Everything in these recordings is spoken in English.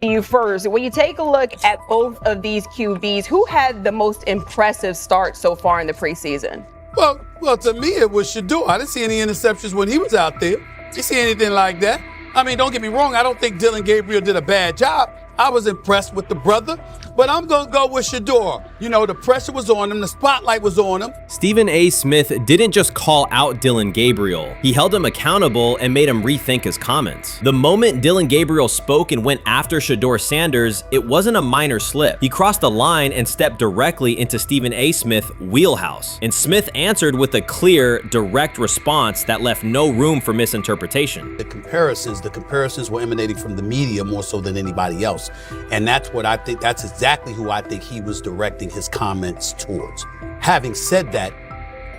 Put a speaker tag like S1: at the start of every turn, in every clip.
S1: You first. When you take a look at both of these QBs, who had the most impressive start so far in the preseason?
S2: Well, to me, it was Shedeur. I didn't see any interceptions when he was out there. Didn't see anything like that. I mean, don't get me wrong. I don't think Dillon Gabriel did a bad job. I was impressed with the brother, but I'm going to go with Shedeur. You know, the pressure was on him. The spotlight was on him.
S3: Stephen A. Smith didn't just call out Dillon Gabriel. He held him accountable and made him rethink his comments. The moment Dillon Gabriel spoke and went after Shedeur Sanders, it wasn't a minor slip. He crossed the line and stepped directly into Stephen A. Smith's wheelhouse. And Smith answered with a clear, direct response that left no room for misinterpretation.
S2: The comparisons were emanating from the media more so than anybody else. And that's what I think, that's exactly who I think he was directing his comments towards. Having said that,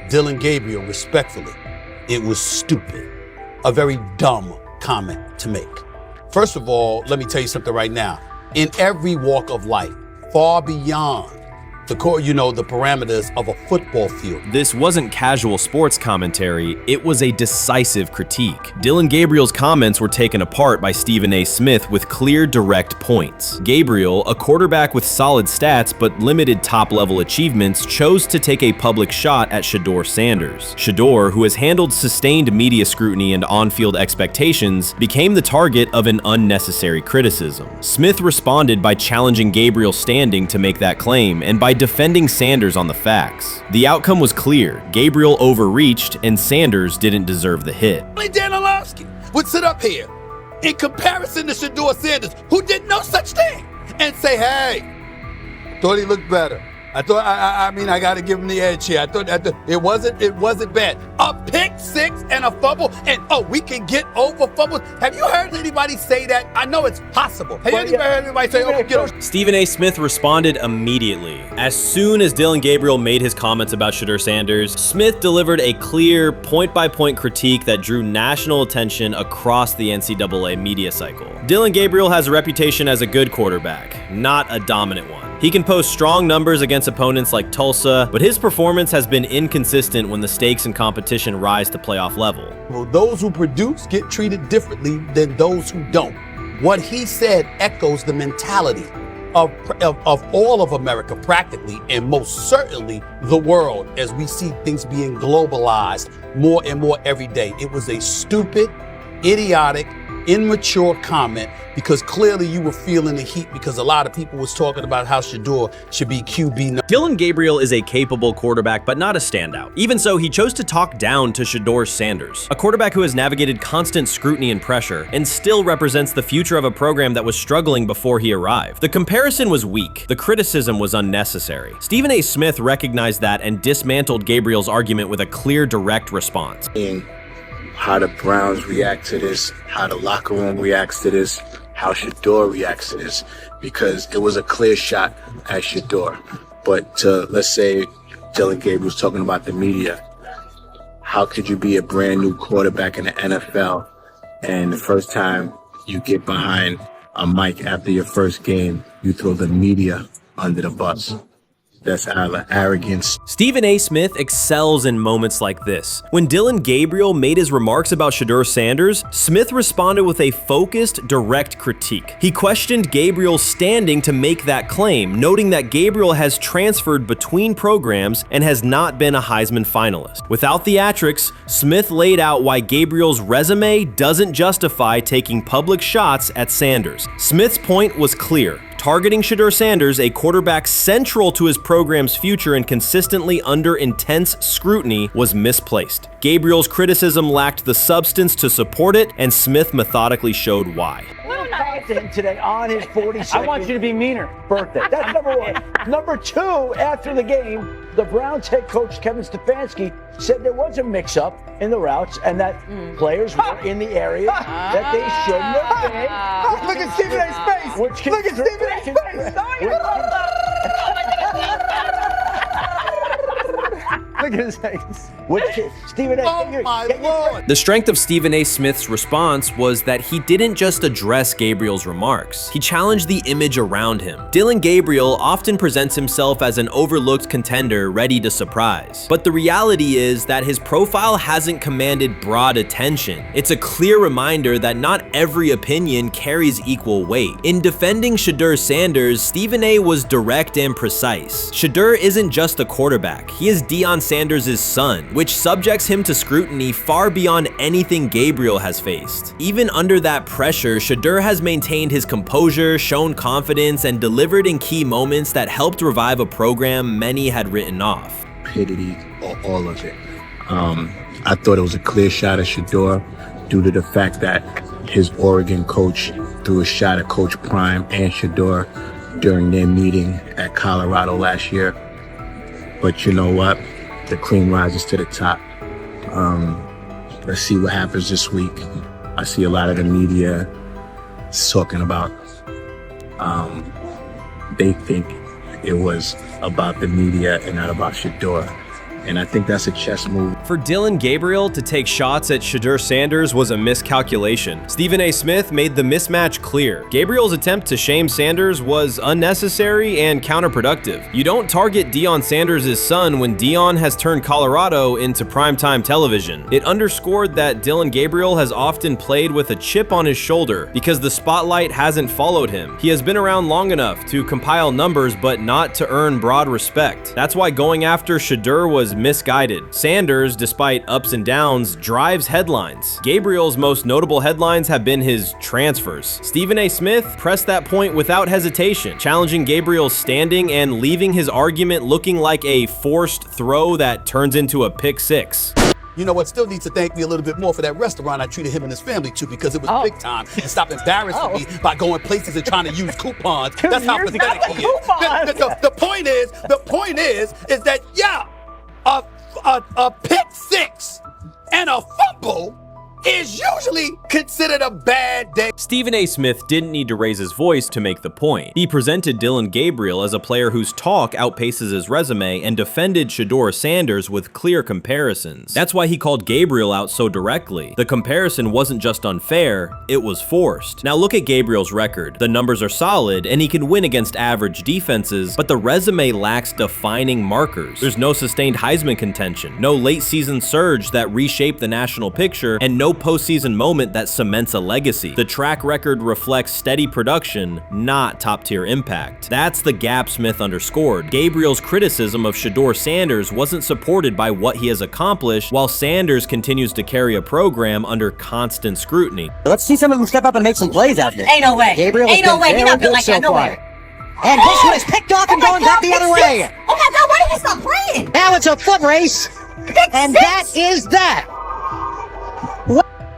S2: Dillon Gabriel, respectfully, it was stupid. A very dumb comment to make. First of all, let me tell you something right now. In every walk of life, far beyond the parameters of a football field.
S3: This wasn't casual sports commentary, it was a decisive critique. Dillon Gabriel's comments were taken apart by Stephen A. Smith with clear, direct points. Gabriel, a quarterback with solid stats but limited top-level achievements, chose to take a public shot at Shedeur Sanders. Shedeur, who has handled sustained media scrutiny and on-field expectations, became the target of an unnecessary criticism. Smith responded by challenging Gabriel's standing to make that claim, and by defending Sanders on the facts. The outcome was clear. Gabriel overreached, and Sanders didn't deserve the hit.
S2: Dan Orlovsky would sit up here in comparison to Shedeur Sanders, who did no such thing, and say, hey, thought he looked better. I got to give him the edge here. I thought it wasn't bad. A pick six and a fumble, and we can get over fumbles. Have you heard anybody say that? I know it's possible. Have you ever heard anybody say, we get over?
S3: Stephen A. Smith responded immediately. As soon as Dillon Gabriel made his comments about Shedeur Sanders, Smith delivered a clear, point-by-point critique that drew national attention across the NCAA media cycle. Dillon Gabriel has a reputation as a good quarterback, not a dominant one. He can post strong numbers against opponents like Tulsa, but his performance has been inconsistent when the stakes and competition rise to playoff level.
S2: Well, those who produce get treated differently than those who don't. What he said echoes the mentality of all of America practically, and most certainly the world, as we see things being globalized more and more every day. It was a stupid, idiotic, immature comment, because clearly you were feeling the heat because a lot of people was talking about how Shedeur should be QB.
S3: Dillon Gabriel is a capable quarterback, but not a standout. Even so, he chose to talk down to Shedeur Sanders, a quarterback who has navigated constant scrutiny and pressure and still represents the future of a program that was struggling before he arrived. The comparison was weak. The criticism was unnecessary. Stephen A. Smith recognized that and dismantled Gabriel's argument with a clear, direct response.
S4: How the Browns react to this, how the locker room reacts to this, how Shedeur reacts to this, because it was a clear shot at Shedeur. But let's say Dillon Gabriel's talking about the media. How could you be a brand new quarterback in the NFL and the first time you get behind a mic after your first game, you throw the media under the bus? That's arrogance.
S3: Stephen A. Smith excels in moments like this. When Dillon Gabriel made his remarks about Shedeur Sanders, Smith responded with a focused, direct critique. He questioned Gabriel's standing to make that claim, noting that Gabriel has transferred between programs and has not been a Heisman finalist. Without theatrics, Smith laid out why Gabriel's resume doesn't justify taking public shots at Sanders. Smith's point was clear. Targeting Shedeur Sanders, a quarterback central to his program's future and consistently under intense scrutiny, was misplaced. Gabriel's criticism lacked the substance to support it, and Smith methodically showed why.
S5: Content today on his 42nd I want you to be meaner. Birthday. That's number one. Number two, after the game, the Browns head coach Kevin Stefanski said there was a mix-up in the routes and that players were in the area that they shouldn't have been.
S2: Look at Stephen A's face. Look at Stephen A's face. Look at
S5: Stephen A.
S2: Oh my Lord.
S3: The strength of Stephen A. Smith's response was that he didn't just address Gabriel's remarks. He challenged the image around him. Dillon Gabriel often presents himself as an overlooked contender ready to surprise. But the reality is that his profile hasn't commanded broad attention. It's a clear reminder that not every opinion carries equal weight. In defending Shedeur Sanders, Stephen A. was direct and precise. Shedeur isn't just a quarterback. He is Deion Sanders' son, which subjects him to scrutiny far beyond anything Gabriel has faced. Even under that pressure, Shedeur has maintained his composure, shown confidence, and delivered in key moments that helped revive a program many had written off.
S4: Stupidity, all of it. I thought it was a clear shot at Shedeur due to the fact that his Oregon coach threw a shot at Coach Prime and Shedeur during their meeting at Colorado last year. But you know what? The cream rises to the top. Let's see what happens this week. I see a lot of the media talking about they think it was about the media and not about Shedeur. And I think that's a chess move.
S3: For Dillon Gabriel to take shots at Shedeur Sanders was a miscalculation. Stephen A. Smith made the mismatch clear. Gabriel's attempt to shame Sanders was unnecessary and counterproductive. You don't target Deion Sanders' son when Deion has turned Colorado into primetime television. It underscored that Dillon Gabriel has often played with a chip on his shoulder because the spotlight hasn't followed him. He has been around long enough to compile numbers but not to earn broad respect. That's why going after Shedeur was misguided. Sanders, despite ups and downs, drives headlines. Gabriel's most notable headlines have been his transfers. Stephen A. Smith pressed that point without hesitation, challenging Gabriel's standing and leaving his argument looking like a forced throw that turns into a pick six.
S2: You know what? Still needs to thank me a little bit more for that restaurant I treated him and his family to, because it was big time, and stop embarrassing me by going places and trying to use coupons. That's how pathetic he is. The point is that a pick six and a fumble is usually considered a bad day.
S3: Stephen A. Smith didn't need to raise his voice to make the point. He presented Dillon Gabriel as a player whose talk outpaces his resume and defended Shedeur Sanders with clear comparisons. That's why he called Gabriel out so directly. The comparison wasn't just unfair, it was forced. Now look at Gabriel's record. The numbers are solid and he can win against average defenses, but the resume lacks defining markers. There's no sustained Heisman contention, no late season surge that reshaped the national picture, and no postseason moment that cements a legacy. The track record reflects steady production, not top-tier impact. That's the gap Smith underscored. Gabriel's criticism of Shedeur Sanders wasn't supported by what he has accomplished, while Sanders continues to carry a program under constant scrutiny.
S6: Let's see some of them step up and make some plays out there.
S7: Ain't no way.
S6: Gabriel
S7: Ain't no way. He's not built like that. No way.
S6: And this one is picked off and going back the other way.
S7: Oh my God, why did he stop playing?
S6: Now it's a foot race. And that is that.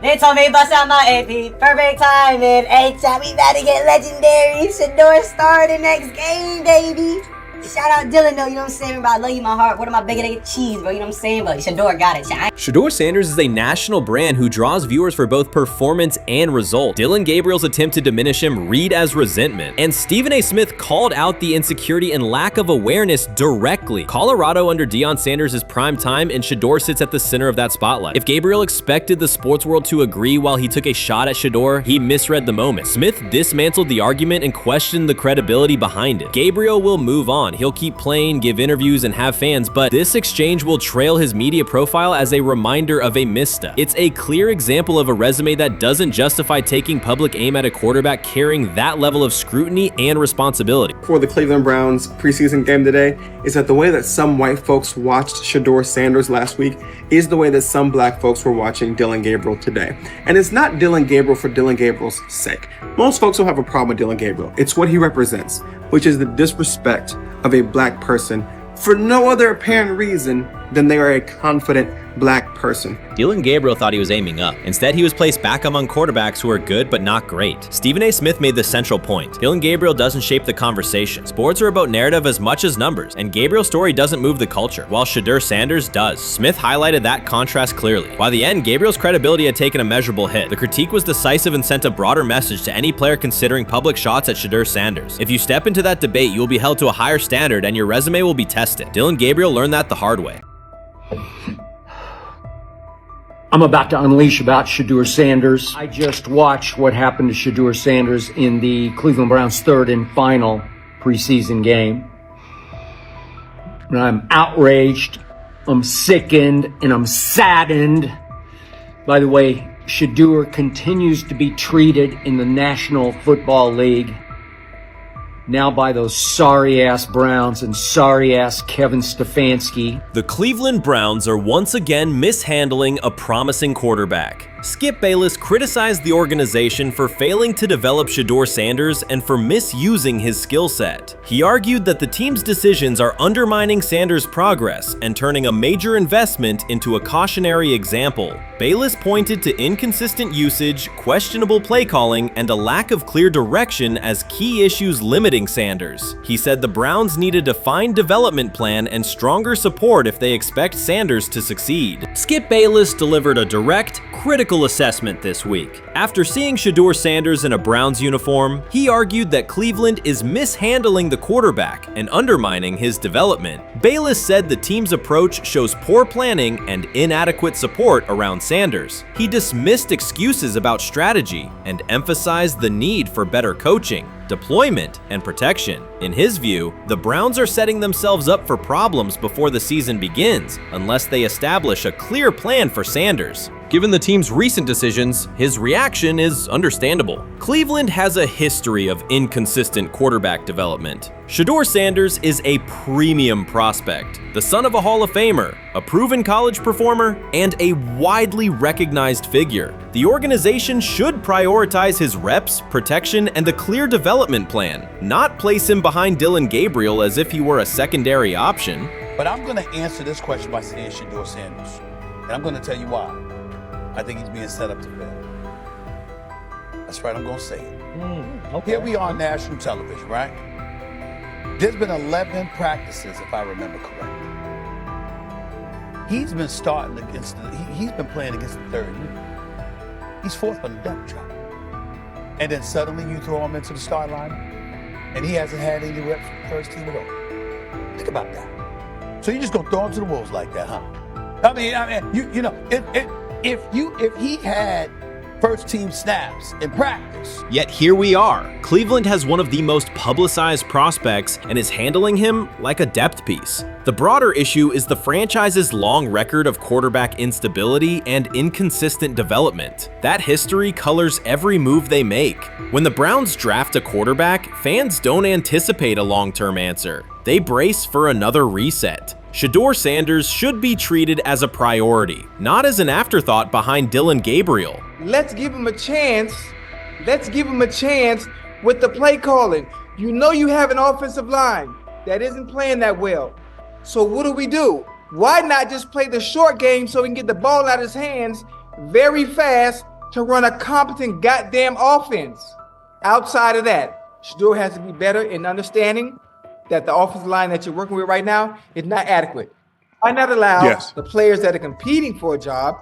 S7: They told me bust out my AP, perfect timing. H-shot, we about to get legendary. Shedeur start the next game, baby. Shout out Dillon though, you know what I'm saying? Bro, I love you, my heart. What am I bigger than cheese, bro? You know what I'm saying? But Shedeur got it.
S3: Shedeur Sanders is a national brand who draws viewers for both performance and result. Dillon Gabriel's attempt to diminish him read as resentment. And Stephen A. Smith called out the insecurity and lack of awareness directly. Colorado under Deion Sanders is prime time, and Shedeur sits at the center of that spotlight. If Gabriel expected the sports world to agree while he took a shot at Shedeur, he misread the moment. Smith dismantled the argument and questioned the credibility behind it. Gabriel will move on. He'll keep playing, give interviews, and have fans, but this exchange will trail his media profile as a reminder of a misstep. It's a clear example of a resume that doesn't justify taking public aim at a quarterback carrying that level of scrutiny and responsibility.
S8: For the Cleveland Browns preseason game today is that the way that some white folks watched Shedeur Sanders last week is the way that some black folks were watching Dillon Gabriel today. And it's not Dillon Gabriel for Dillon Gabriel's sake. Most folks don't have a problem with Dillon Gabriel. It's what he represents, which is the disrespect of a black person for no other apparent reason than they are a confident black person.
S3: Dillon Gabriel thought he was aiming up. Instead, he was placed back among quarterbacks who are good but not great. Stephen A. Smith made the central point. Dillon Gabriel doesn't shape the conversation. Sports are about narrative as much as numbers, and Gabriel's story doesn't move the culture, while Shedeur Sanders does. Smith highlighted that contrast clearly. By the end, Gabriel's credibility had taken a measurable hit. The critique was decisive and sent a broader message to any player considering public shots at Shedeur Sanders. If you step into that debate, you will be held to a higher standard and your resume will be tested. Dillon Gabriel learned that the hard way.
S5: I'm about to unleash about Shedeur Sanders. I just watched what happened to Shedeur Sanders in the Cleveland Browns' third and final preseason game. And I'm outraged, I'm sickened, and I'm saddened. By the way, Shedeur continues to be treated in the National Football League now by those sorry-ass Browns and sorry-ass Kevin Stefanski.
S3: The Cleveland Browns are once again mishandling a promising quarterback. Skip Bayless criticized the organization for failing to develop Shedeur Sanders and for misusing his skill set. He argued that the team's decisions are undermining Sanders' progress and turning a major investment into a cautionary example. Bayless pointed to inconsistent usage, questionable play calling, and a lack of clear direction as key issues limiting Sanders. He said the Browns need a defined development plan and stronger support if they expect Sanders to succeed. Skip Bayless delivered a direct, critical assessment this week. After seeing Shedeur Sanders in a Browns uniform, he argued that Cleveland is mishandling the quarterback and undermining his development. Bayless said the team's approach shows poor planning and inadequate support around Sanders. He dismissed excuses about strategy and emphasized the need for better coaching, deployment, and protection. In his view, the Browns are setting themselves up for problems before the season begins unless they establish a clear plan for Sanders. Given the team's recent decisions, his reaction is understandable. Cleveland has a history of inconsistent quarterback development. Shedeur Sanders is a premium prospect, the son of a Hall of Famer, a proven college performer, and a widely recognized figure. The organization should prioritize his reps, protection, and a clear development plan, not place him behind Dillon Gabriel as if he were a secondary option.
S2: But I'm going to answer this question by saying Shedeur Sanders. And I'm going to tell you why. I think he's being set up to fail. That's right, I'm going to say it.
S5: Okay.
S2: Here we are on national television, right? There's been 11 practices, if I remember correctly. He's been starting against, he's been playing against the third unit. He's fourth on the depth chart. And then suddenly you throw him into the start line, and he hasn't had any reps for the first team at all. Think about that. So you're just gonna throw him to the wolves like that, huh? I mean, you know, if he had first team snaps in practice.
S3: Yet here we are. Cleveland has one of the most publicized prospects and is handling him like a depth piece. The broader issue is the franchise's long record of quarterback instability and inconsistent development. That history colors every move they make. When the Browns draft a quarterback, fans don't anticipate a long-term answer. They brace for another reset. Shedeur Sanders should be treated as a priority, not as an afterthought behind Dillon Gabriel.
S9: Let's give him a chance. Let's give him a chance with the play calling. You know you have an offensive line that isn't playing that well. So what do? Why not just play the short game so he can get the ball out of his hands very fast to run a competent goddamn offense? Outside of that, Shedeur has to be better in understanding that the offensive line that you're working with right now is not adequate. Why not allow the players that are competing for a job,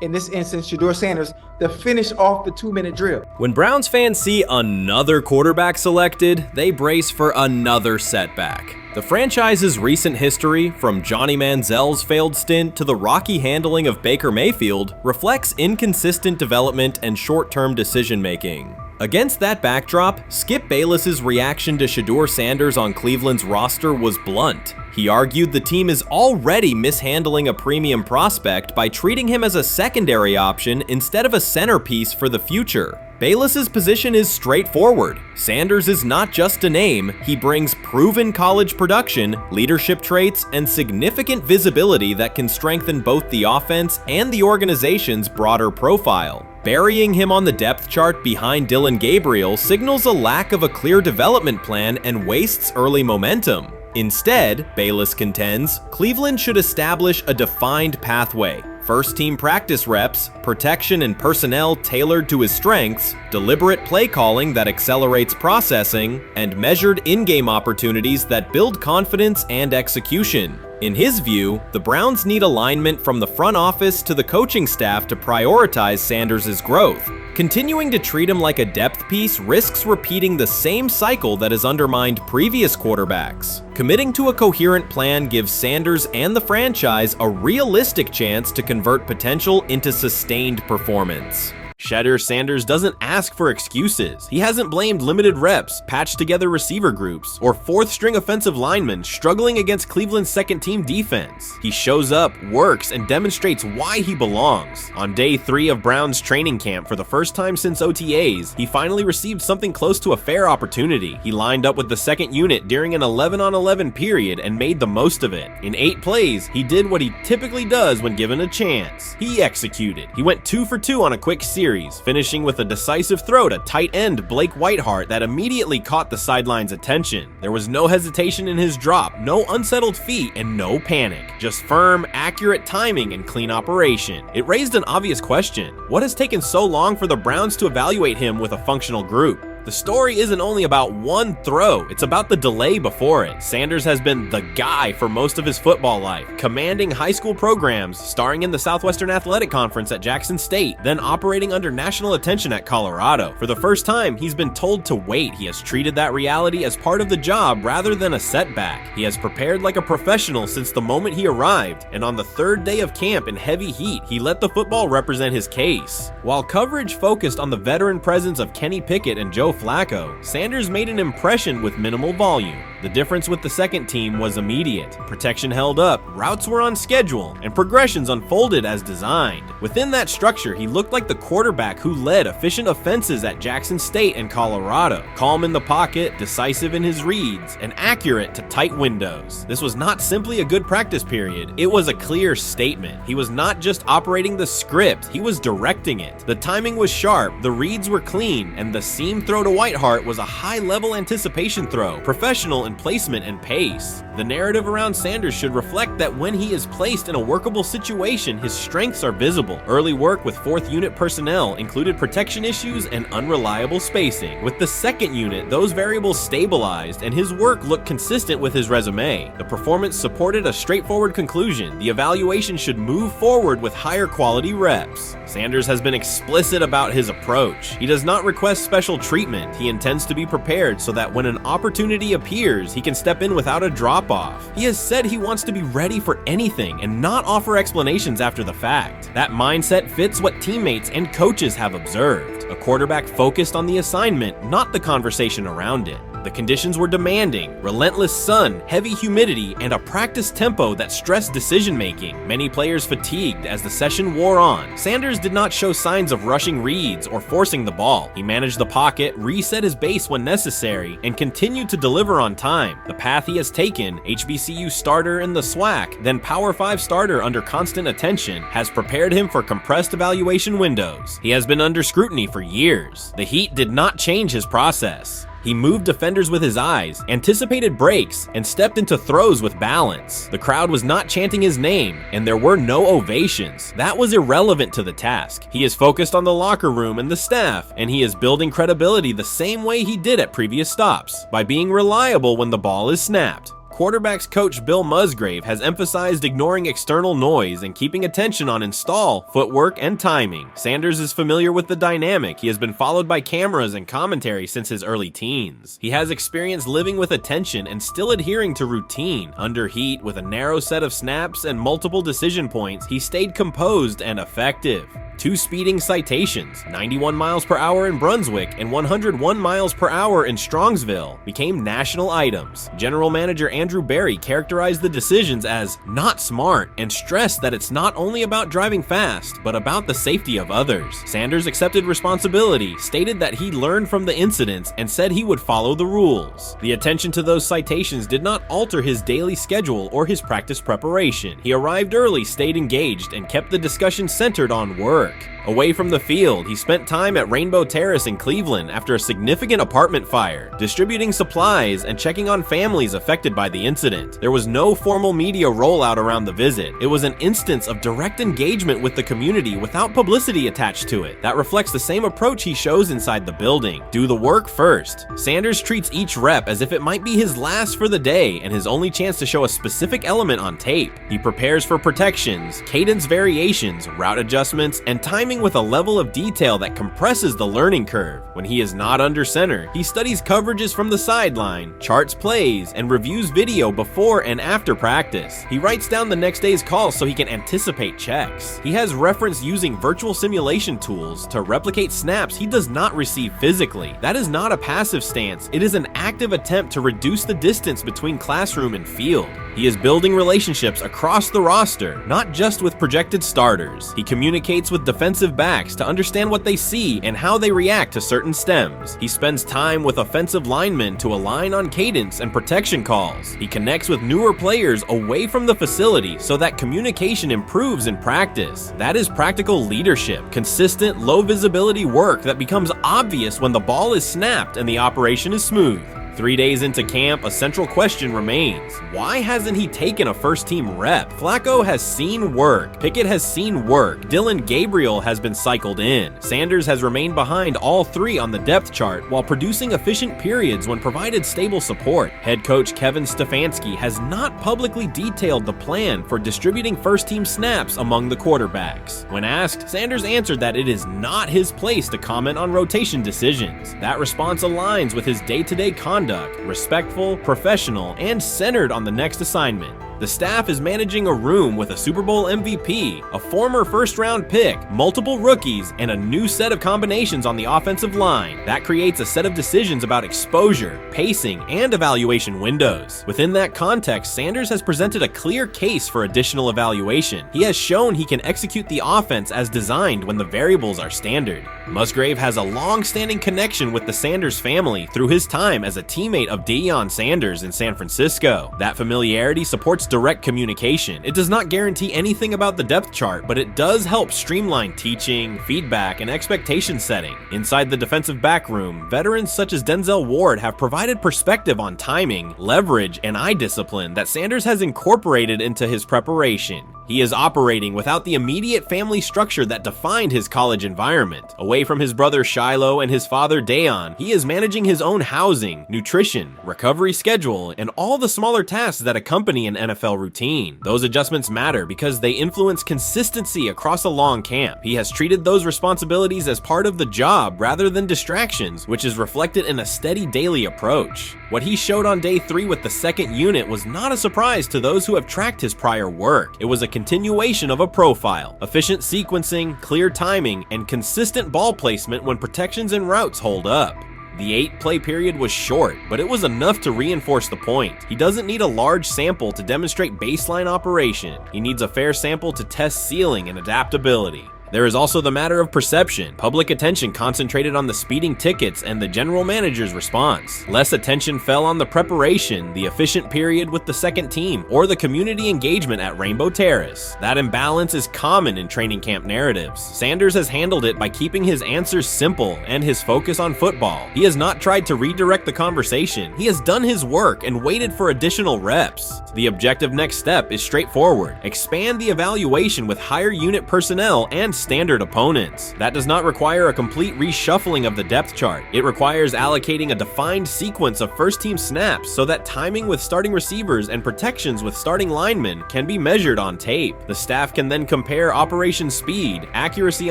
S9: in this instance, Shedeur Sanders, to finish off the 2-minute drill?
S3: When Browns fans see another quarterback selected, they brace for another setback. The franchise's recent history, from Johnny Manziel's failed stint to the rocky handling of Baker Mayfield, reflects inconsistent development and short-term decision-making. Against that backdrop, Skip Bayless's reaction to Shedeur Sanders on Cleveland's roster was blunt. He argued the team is already mishandling a premium prospect by treating him as a secondary option instead of a centerpiece for the future. Bayless's position is straightforward. Sanders is not just a name, he brings proven college production, leadership traits, and significant visibility that can strengthen both the offense and the organization's broader profile. Burying him on the depth chart behind Dillon Gabriel signals a lack of a clear development plan and wastes early momentum. Instead, Bayless contends, Cleveland should establish a defined pathway. First-team practice reps, protection and personnel tailored to his strengths, deliberate play calling that accelerates processing, and measured in-game opportunities that build confidence and execution. In his view, the Browns need alignment from the front office to the coaching staff to prioritize Sanders' growth. Continuing to treat him like a depth piece risks repeating the same cycle that has undermined previous quarterbacks. Committing to a coherent plan gives Sanders and the franchise a realistic chance to convert potential into sustained performance. Shedeur Sanders doesn't ask for excuses. He hasn't blamed limited reps, patched together receiver groups, or fourth-string offensive linemen struggling against Cleveland's second-team defense. He shows up, works, and demonstrates why he belongs. On day 3 of Browns training camp, for the first time since OTAs, he finally received something close to a fair opportunity. He lined up with the second unit during an 11-on-11 period and made the most of it. In 8 plays, he did what he typically does when given a chance. He executed. He went 2 for 2 on a quick series, finishing with a decisive throw to tight end Blake Whiteheart that immediately caught the sideline's attention. There was no hesitation in his drop, no unsettled feet, and no panic. Just firm, accurate timing and clean operation. It raised an obvious question. What has taken so long for the Browns to evaluate him with a functional group? The story isn't only about one throw, it's about the delay before it. Sanders has been the guy for most of his football life, commanding high school programs, starring in the Southwestern Athletic Conference at Jackson State, then operating under national attention at Colorado. For the first time, he's been told to wait. He has treated that reality as part of the job rather than a setback. He has prepared like a professional since the moment he arrived, and on the 3rd day of camp in heavy heat, he let the football represent his case. While coverage focused on the veteran presence of Kenny Pickett and Joe Flacco, Sanders made an impression with minimal volume. The difference with the second team was immediate. Protection held up, routes were on schedule, and progressions unfolded as designed. Within that structure, he looked like the quarterback who led efficient offenses at Jackson State and Colorado. Calm in the pocket, decisive in his reads, and accurate to tight windows. This was not simply a good practice period, it was a clear statement. He was not just operating the script, he was directing it. The timing was sharp, the reads were clean, and the seam throw to Whiteheart was a high-level anticipation throw, professional in placement and pace. The narrative around Sanders should reflect that when he is placed in a workable situation, his strengths are visible. Early work with 4th unit personnel included protection issues and unreliable spacing. With the 2nd unit, those variables stabilized and his work looked consistent with his resume. The performance supported a straightforward conclusion. The evaluation should move forward with higher quality reps. Sanders has been explicit about his approach. He does not request special treatment. He intends to be prepared so that when an opportunity appears, he can step in without a drop-off. He has said he wants to be ready for anything and not offer explanations after the fact. That mindset fits what teammates and coaches have observed. A quarterback focused on the assignment, not the conversation around it. The conditions were demanding: relentless sun, heavy humidity, and a practice tempo that stressed decision-making. Many players fatigued as the session wore on. Sanders did not show signs of rushing reads or forcing the ball. He managed the pocket, reset his base when necessary, and continued to deliver on time. The path he has taken, HBCU starter in the SWAC, then Power 5 starter under constant attention, has prepared him for compressed evaluation windows. He has been under scrutiny for years. The heat did not change his process. He moved defenders with his eyes, anticipated breaks, and stepped into throws with balance. The crowd was not chanting his name, and there were no ovations. That was irrelevant to the task. He is focused on the locker room and the staff, and he is building credibility the same way he did at previous stops, by being reliable when the ball is snapped. Quarterbacks coach Bill Musgrave has emphasized ignoring external noise and keeping attention on install, footwork, and timing. Sanders is familiar with the dynamic. He has been followed by cameras and commentary since his early teens. He has experience living with attention and still adhering to routine. Under heat, with a narrow set of snaps and multiple decision points, he stayed composed and effective. 2 speeding citations, 91 miles per hour in Brunswick and 101 miles per hour in Strongsville, became national items. General Manager Andrew Berry characterized the decisions as not smart and stressed that it's not only about driving fast, but about the safety of others. Sanders accepted responsibility, stated that he learned from the incidents, and said he would follow the rules. The attention to those citations did not alter his daily schedule or his practice preparation. He arrived early, stayed engaged, and kept the discussion centered on work. Away from the field, he spent time at Rainbow Terrace in Cleveland after a significant apartment fire, distributing supplies and checking on families affected by the the incident. There was no formal media rollout around the visit. It was an instance of direct engagement with the community without publicity attached to it. That reflects the same approach he shows inside the building. Do the work first. Sanders treats each rep as if it might be his last for the day and his only chance to show a specific element on tape. He prepares for protections, cadence variations, route adjustments, and timing with a level of detail that compresses the learning curve. When he is not under center, he studies coverages from the sideline, charts plays, and reviews video before and after practice. He writes down the next day's calls so he can anticipate checks. He has referenced using virtual simulation tools to replicate snaps he does not receive physically. That is not a passive stance, it is an active attempt to reduce the distance between classroom and field. He is building relationships across the roster, not just with projected starters. He communicates with defensive backs to understand what they see and how they react to certain stems. He spends time with offensive linemen to align on cadence and protection calls. He connects with newer players away from the facility so that communication improves in practice. That is practical leadership, consistent, low visibility work that becomes obvious when the ball is snapped and the operation is smooth. 3 days into camp, a central question remains. Why hasn't he taken a first-team rep? Flacco has seen work. Pickett has seen work. Dillon Gabriel has been cycled in. Sanders has remained behind all three on the depth chart while producing efficient periods when provided stable support. Head coach Kevin Stefanski has not publicly detailed the plan for distributing first-team snaps among the quarterbacks. When asked, Sanders answered that it is not his place to comment on rotation decisions. That response aligns with his day-to-day conduct, respectful, professional, and centered on the next assignment. The staff is managing a room with a Super Bowl MVP, a former first-round pick, multiple rookies, and a new set of combinations on the offensive line. That creates a set of decisions about exposure, pacing, and evaluation windows. Within that context, Sanders has presented a clear case for additional evaluation. He has shown he can execute the offense as designed when the variables are standard. Musgrave has a long-standing connection with the Sanders family through his time as a teammate of Deion Sanders in San Francisco. That familiarity supports direct communication. It does not guarantee anything about the depth chart, but it does help streamline teaching, feedback, and expectation setting. Inside the defensive back room, veterans such as Denzel Ward have provided perspective on timing, leverage, and eye discipline that Sanders has incorporated into his preparation. He is operating without the immediate family structure that defined his college environment. Away from his brother Shiloh and his father Dayon, he is managing his own housing, nutrition, recovery schedule, and all the smaller tasks that accompany an NFL routine. Those adjustments matter because they influence consistency across a long camp. He has treated those responsibilities as part of the job rather than distractions, which is reflected in a steady daily approach. What he showed on day 3 with the second unit was not a surprise to those who have tracked his prior work. It was a continuation of a profile: efficient sequencing, clear timing, and consistent ball placement when protections and routes hold up. The 8-play period was short, but it was enough to reinforce the point. He doesn't need a large sample to demonstrate baseline operation. He needs a fair sample to test ceiling and adaptability. There is also the matter of perception. Public attention concentrated on the speeding tickets and the general manager's response. Less attention fell on the preparation, the efficient period with the second team, or the community engagement at Rainbow Terrace. That imbalance is common in training camp narratives. Sanders has handled it by keeping his answers simple and his focus on football. He has not tried to redirect the conversation. He has done his work and waited for additional reps. The objective next step is straightforward: expand the evaluation with higher unit personnel and standard opponents. That does not require a complete reshuffling of the depth chart. It requires allocating a defined sequence of first-team snaps so that timing with starting receivers and protections with starting linemen can be measured on tape. The staff can then compare operation speed, accuracy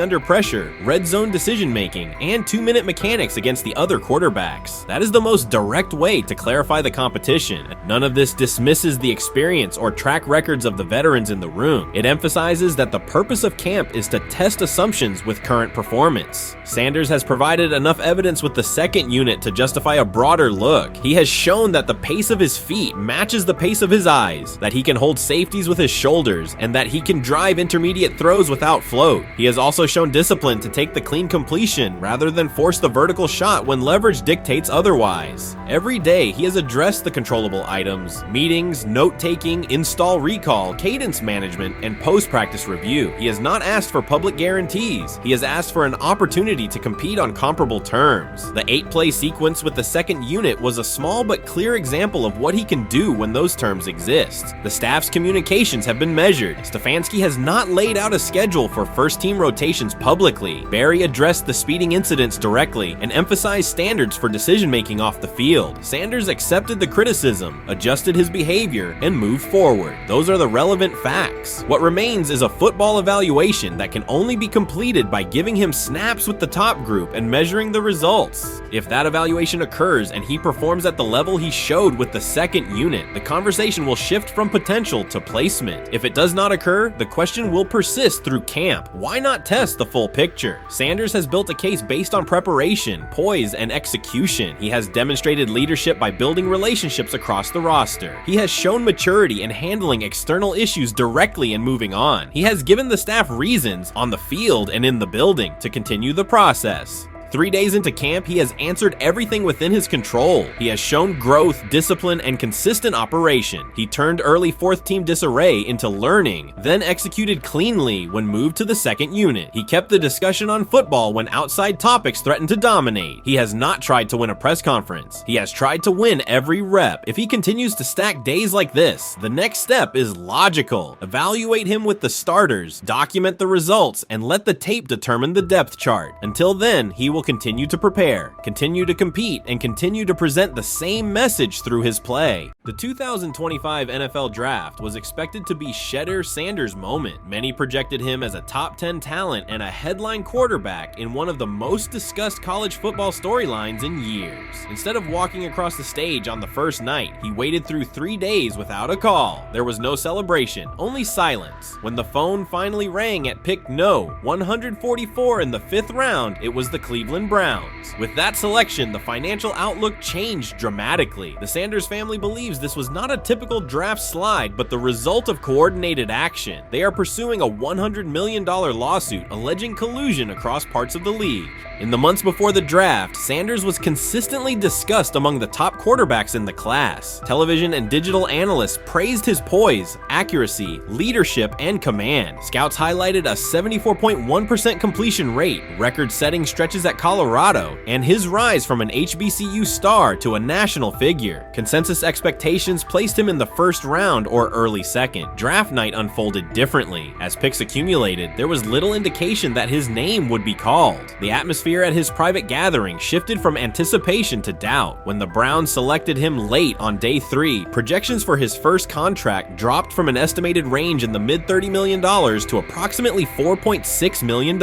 S3: under pressure, red zone decision-making, and 2-minute mechanics against the other quarterbacks. That is the most direct way to clarify the competition. None of this dismisses the experience or track records of the veterans in the room. It emphasizes that the purpose of camp is to test assumptions with current performance. Sanders has provided enough evidence with the second unit to justify a broader look. He has shown that the pace of his feet matches the pace of his eyes, that he can hold safeties with his shoulders, and that he can drive intermediate throws without float. He has also shown discipline to take the clean completion rather than force the vertical shot when leverage dictates otherwise. Every day, he has addressed the controllable items: meetings, note-taking, install recall, cadence management, and post-practice review. He has not asked for public public guarantees. He has asked for an opportunity to compete on comparable terms. The 8-play sequence with the second unit was a small but clear example of what he can do when those terms exist. The staff's communications have been measured. Stefanski has not laid out a schedule for first-team rotations publicly. Barry addressed the speeding incidents directly and emphasized standards for decision-making off the field. Sanders accepted the criticism, adjusted his behavior, and moved forward. Those are the relevant facts. What remains is a football evaluation that can only be completed by giving him snaps with the top group and measuring the results. If that evaluation occurs and he performs at the level he showed with the second unit, the conversation will shift from potential to placement. If it does not occur, the question will persist through camp. Why not test the full picture? Sanders has built a case based on preparation, poise, and execution. He has demonstrated leadership by building relationships across the roster. He has shown maturity in handling external issues directly and moving on. He has given the staff reasons, on the field and in the building, to continue the process. 3 days into camp, he has answered everything within his control. He has shown growth, discipline, and consistent operation. He turned early fourth-team disarray into learning, then executed cleanly when moved to the second unit. He kept the discussion on football when outside topics threatened to dominate. He has not tried to win a press conference. He has tried to win every rep. If he continues to stack days like this, the next step is logical. Evaluate him with the starters, document the results, and let the tape determine the depth chart. Until then, he will continue to prepare, continue to compete, and continue to present the same message through his play. The 2025 NFL Draft was expected to be Shedeur Sanders' moment. Many projected him as a top 10 talent and a headline quarterback in one of the most discussed college football storylines in years. Instead of walking across the stage on the first night, he waited through 3 days without a call. There was no celebration, only silence. When the phone finally rang at pick no. 144 in the 5th round, it was the Cleveland Browns. With that selection, the financial outlook changed dramatically. The Sanders family believes this was not a typical draft slide, but the result of coordinated action. They are pursuing a $100 million lawsuit alleging collusion across parts of the league. In the months before the draft, Sanders was consistently discussed among the top quarterbacks in the class. Television and digital analysts praised his poise, accuracy, leadership, and command. Scouts highlighted a 74.1% completion rate, record-setting stretches at Colorado, and his rise from an HBCU star to a national figure. Consensus expectations placed him in the first round or early second. Draft night unfolded differently. As picks accumulated, there was little indication that his name would be called. The atmosphere at his private gathering shifted from anticipation to doubt. When the Browns selected him late on day 3, projections for his first contract dropped from an estimated range in the mid-$30 million to approximately $4.6 million,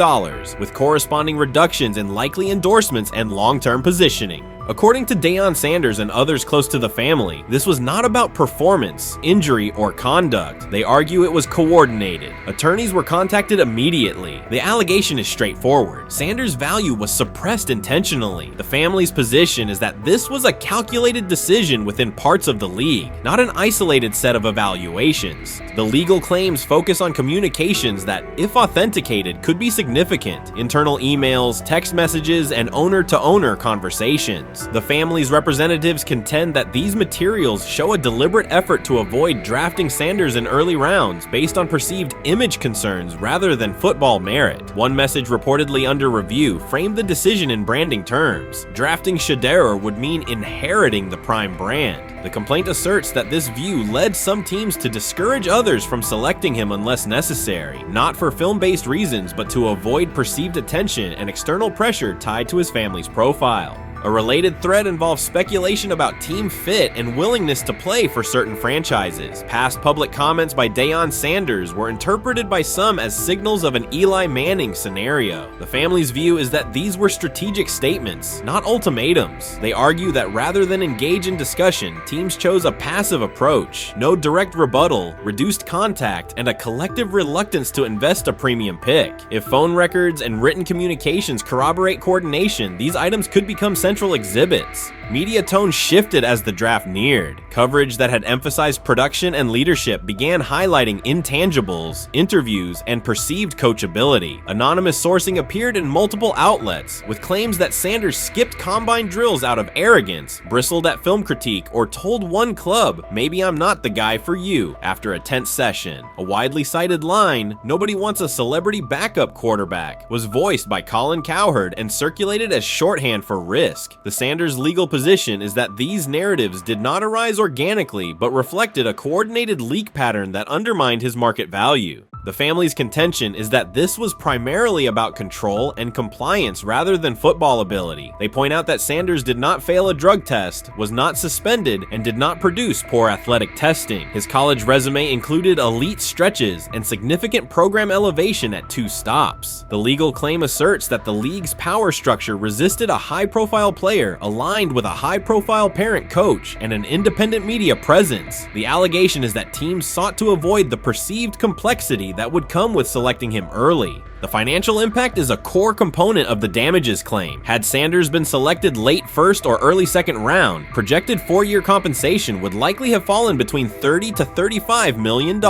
S3: with corresponding reductions in likely endorsements and long-term positioning. According to Deion Sanders and others close to the family, this was not about performance, injury, or conduct. They argue it was coordinated. Attorneys were contacted immediately. The allegation is straightforward. Sanders' value was suppressed intentionally. The family's position is that this was a calculated decision within parts of the league, not an isolated set of evaluations. The legal claims focus on communications that, if authenticated, could be significant. Internal emails, text messages, and owner-to-owner conversations. The family's representatives contend that these materials show a deliberate effort to avoid drafting Sanders in early rounds based on perceived image concerns rather than football merit. One message reportedly under review framed the decision in branding terms. Drafting Shedeur would mean inheriting the Prime brand. The complaint asserts that this view led some teams to discourage others from selecting him unless necessary, not for film-based reasons, but to avoid perceived attention and external pressure tied to his family's profile. A related thread involves speculation about team fit and willingness to play for certain franchises. Past public comments by Deion Sanders were interpreted by some as signals of an Eli Manning scenario. The family's view is that these were strategic statements, not ultimatums. They argue that rather than engage in discussion, teams chose a passive approach, no direct rebuttal, reduced contact, and a collective reluctance to invest a premium pick. If phone records and written communications corroborate coordination, these items could become central central exhibits. Media tone shifted as the draft neared. Coverage that had emphasized production and leadership began highlighting intangibles, interviews, and perceived coachability. Anonymous sourcing appeared in multiple outlets, with claims that Sanders skipped combine drills out of arrogance, bristled at film critique, or told one club, "Maybe I'm not the guy for you," after a tense session. A widely cited line, "Nobody wants a celebrity backup quarterback," was voiced by Colin Cowherd and circulated as shorthand for risk. The Sanders legal position is that these narratives did not arise organically, but reflected a coordinated leak pattern that undermined his market value. The family's contention is that this was primarily about control and compliance rather than football ability. They point out that Sanders did not fail a drug test, was not suspended, and did not produce poor athletic testing. His college resume included elite stretches and significant program elevation at 2 stops. The legal claim asserts that the league's power structure resisted a high-profile player aligned with a high-profile parent coach and an independent media presence. The allegation is that teams sought to avoid the perceived complexity that would come with selecting him early. The financial impact is a core component of the damages claim. Had Sanders been selected late first or early second round, projected 4-year compensation would likely have fallen between $30 to $35 million,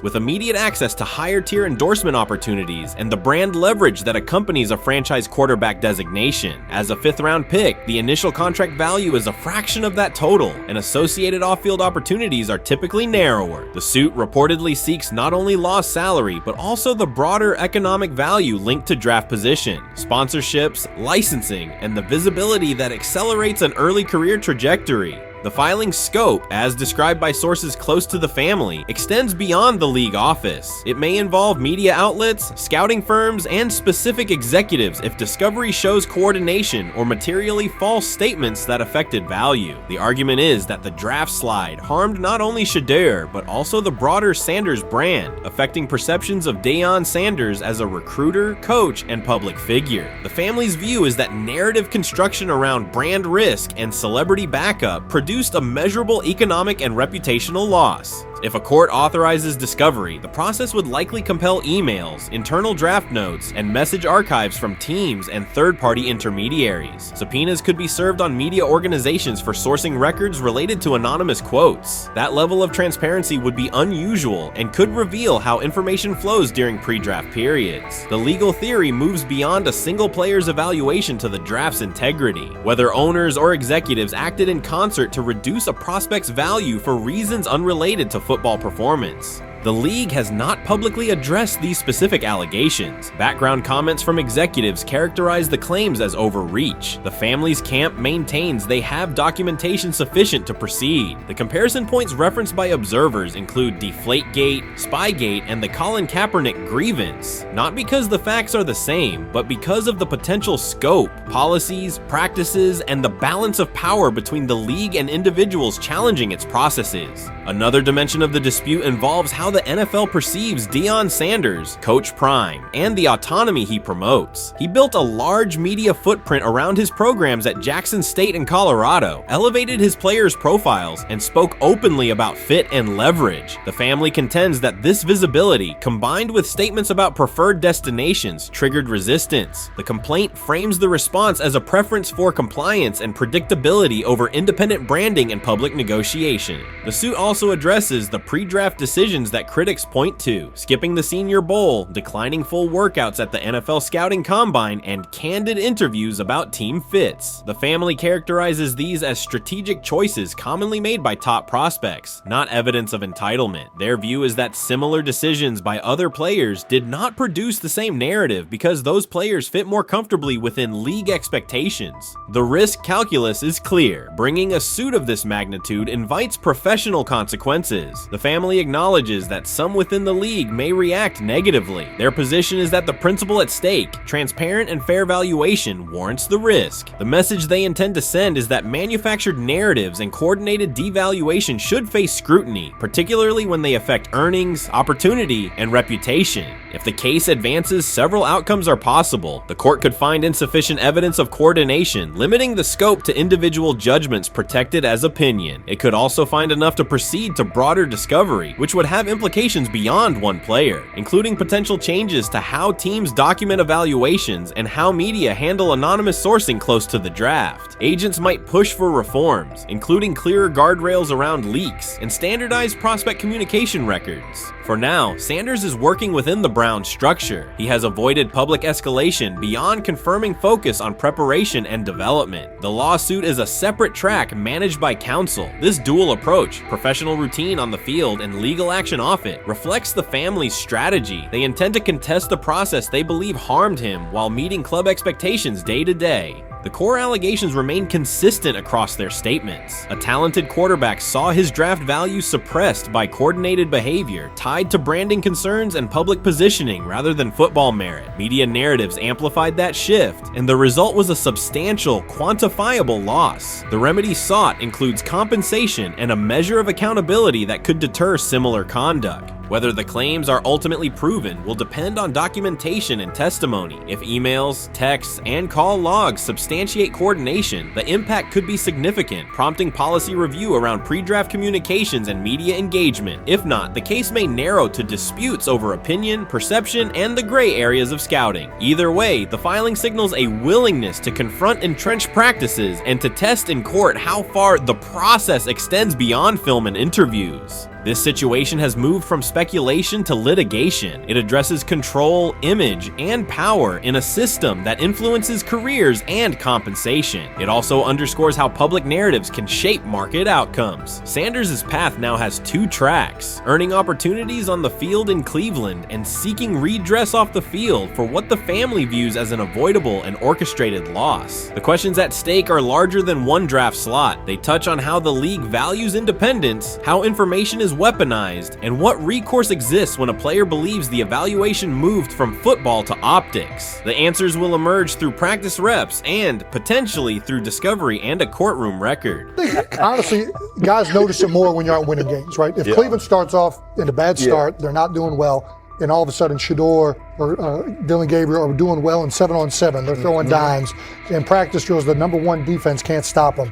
S3: with immediate access to higher tier endorsement opportunities and the brand leverage that accompanies a franchise quarterback designation. As a 5th-round pick, the initial contract value is a fraction of that total, and associated off-field opportunities are typically narrower. The suit reportedly seeks not only lost salary, but also the broader economic value linked to draft position, sponsorships, licensing, and the visibility that accelerates an early career trajectory. The filing's scope, as described by sources close to the family, extends beyond the league office. It may involve media outlets, scouting firms, and specific executives if discovery shows coordination or materially false statements that affected value. The argument is that the draft slide harmed not only Shedeur, but also the broader Sanders brand, affecting perceptions of Deion Sanders as a recruiter, coach, and public figure. The family's view is that narrative construction around brand risk and celebrity backup produced a measurable economic and reputational loss. If a court authorizes discovery, the process would likely compel emails, internal draft notes, and message archives from teams and third-party intermediaries. Subpoenas could be served on media organizations for sourcing records related to anonymous quotes. That level of transparency would be unusual and could reveal how information flows during pre-draft periods. The legal theory moves beyond a single player's evaluation to the draft's integrity, whether owners or executives acted in concert to reduce a prospect's value for reasons unrelated to football performance. The league has not publicly addressed these specific allegations. Background comments from executives characterize the claims as overreach. The family's camp maintains they have documentation sufficient to proceed. The comparison points referenced by observers include Deflategate, Spygate, and the Colin Kaepernick grievance, not because the facts are the same, but because of the potential scope, policies, practices, and the balance of power between the league and individuals challenging its processes. Another dimension of the dispute involves how the NFL perceives Deion Sanders, Coach Prime, and the autonomy he promotes. He built a large media footprint around his programs at Jackson State and Colorado, elevated his players' profiles, and spoke openly about fit and leverage. The family contends that this visibility, combined with statements about preferred destinations, triggered resistance. The complaint frames the response as a preference for compliance and predictability over independent branding and public negotiation. The suit also addresses the pre-draft decisions that critics point to: skipping the Senior Bowl, declining full workouts at the NFL Scouting Combine, and candid interviews about team fits. The family characterizes these as strategic choices commonly made by top prospects, not evidence of entitlement. Their view is that similar decisions by other players did not produce the same narrative because those players fit more comfortably within league expectations. The risk calculus is clear. Bringing a suit of this magnitude invites professional consequences. The family acknowledges that some within the league may react negatively. Their position is that the principle at stake, transparent and fair valuation, warrants the risk. The message they intend to send is that manufactured narratives and coordinated devaluation should face scrutiny, particularly when they affect earnings, opportunity, and reputation. If the case advances, several outcomes are possible. The court could find insufficient evidence of coordination, limiting the scope to individual judgments protected as opinion. It could also find enough to proceed to broader discovery, which would have implications beyond one player, including potential changes to how teams document evaluations and how media handle anonymous sourcing close to the draft. Agents might push for reforms, including clearer guardrails around leaks and standardized prospect communication records. For now, Sanders is working within the Browns structure. He has avoided public escalation beyond confirming focus on preparation and development. The lawsuit is a separate track managed by counsel. This dual approach, professional routine on the field and legal action off it, reflects the family's strategy. They intend to contest the process they believe harmed him while meeting club expectations day to day. The core allegations remain consistent across their statements. A talented quarterback saw his draft value suppressed by coordinated behavior tied to branding concerns and public positioning rather than football merit. Media narratives amplified that shift, and the result was a substantial, quantifiable loss. The remedy sought includes compensation and a measure of accountability that could deter similar conduct. Whether the claims are ultimately proven will depend on documentation and testimony. If emails, texts, and call logs substantiate coordination, the impact could be significant, prompting policy review around pre-draft communications and media engagement. If not, the case may narrow to disputes over opinion, perception, and the gray areas of scouting. Either way, the filing signals a willingness to confront entrenched practices and to test in court how far the process extends beyond film and interviews. This situation has moved from speculation to litigation. It addresses control, image, and power in a system that influences careers and compensation. It also underscores how public narratives can shape market outcomes. Sanders' path now has two tracks: earning opportunities on the field in Cleveland and seeking redress off the field for what the family views as an avoidable and orchestrated loss. The questions at stake are larger than one draft slot. They touch on how the league values independence, how information is weaponized, and what recourse exists when a player believes the evaluation moved from football to optics. The answers will emerge through practice reps and potentially through discovery and a courtroom record.
S10: Honestly, guys notice it more when you're out winning games, right? If Cleveland starts off in a bad start, they're not doing well, and all of a sudden Shedeur or Dillon Gabriel are doing well in 7-on-7, they're throwing dimes, and practice drills, the number one defense can't stop them.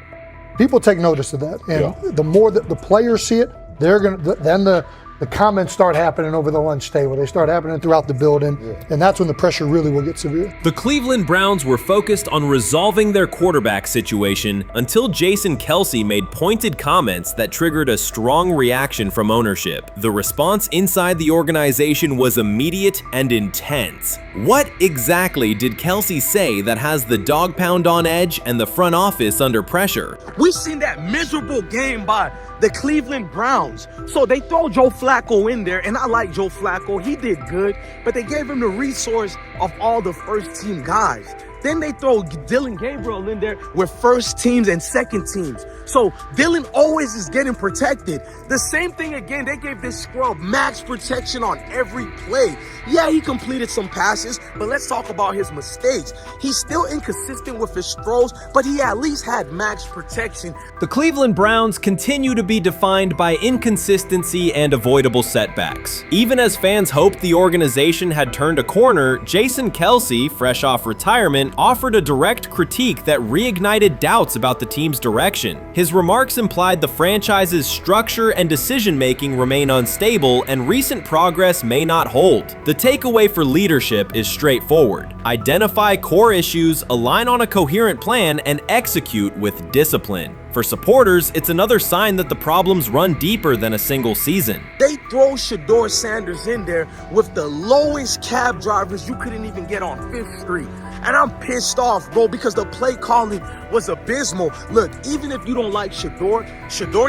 S10: People take notice of that, and the more that the players see it, they're gonna. Then the comments start happening over the lunch table. They start happening throughout the building, and that's when the pressure really will get severe.
S3: The Cleveland Browns were focused on resolving their quarterback situation until Jason Kelce made pointed comments that triggered a strong reaction from ownership. The response inside the organization was immediate and intense. What exactly did Kelce say that has the dog pound on edge and the front office under pressure?
S11: We've seen that miserable game by the Cleveland Browns. So they throw Joe Flacco in there, and I like Joe Flacco. He did good, but they gave him the resource of all the first team guys. Then they throw Dillon Gabriel in there with first teams and second teams. So Dillon always is getting protected. The same thing again, they gave this scrub max protection on every play. Yeah, he completed some passes, but let's talk about his mistakes. He's still inconsistent with his throws, but he at least had max protection.
S3: The Cleveland Browns continue to be defined by inconsistency and avoidable setbacks. Even as fans hoped the organization had turned a corner, Jason Kelce, fresh off retirement, offered a direct critique that reignited doubts about the team's direction. His remarks implied the franchise's structure and decision-making remain unstable and recent progress may not hold. The takeaway for leadership is straightforward. Identify core issues, align on a coherent plan, and execute with discipline. For supporters, it's another sign that the problems run deeper than a single season.
S11: They throw Shedeur Sanders in there with the lowest cab drivers you couldn't even get on 5th Street. And I'm pissed off, bro, because the play calling was abysmal. Look, even if you don't like Shedeur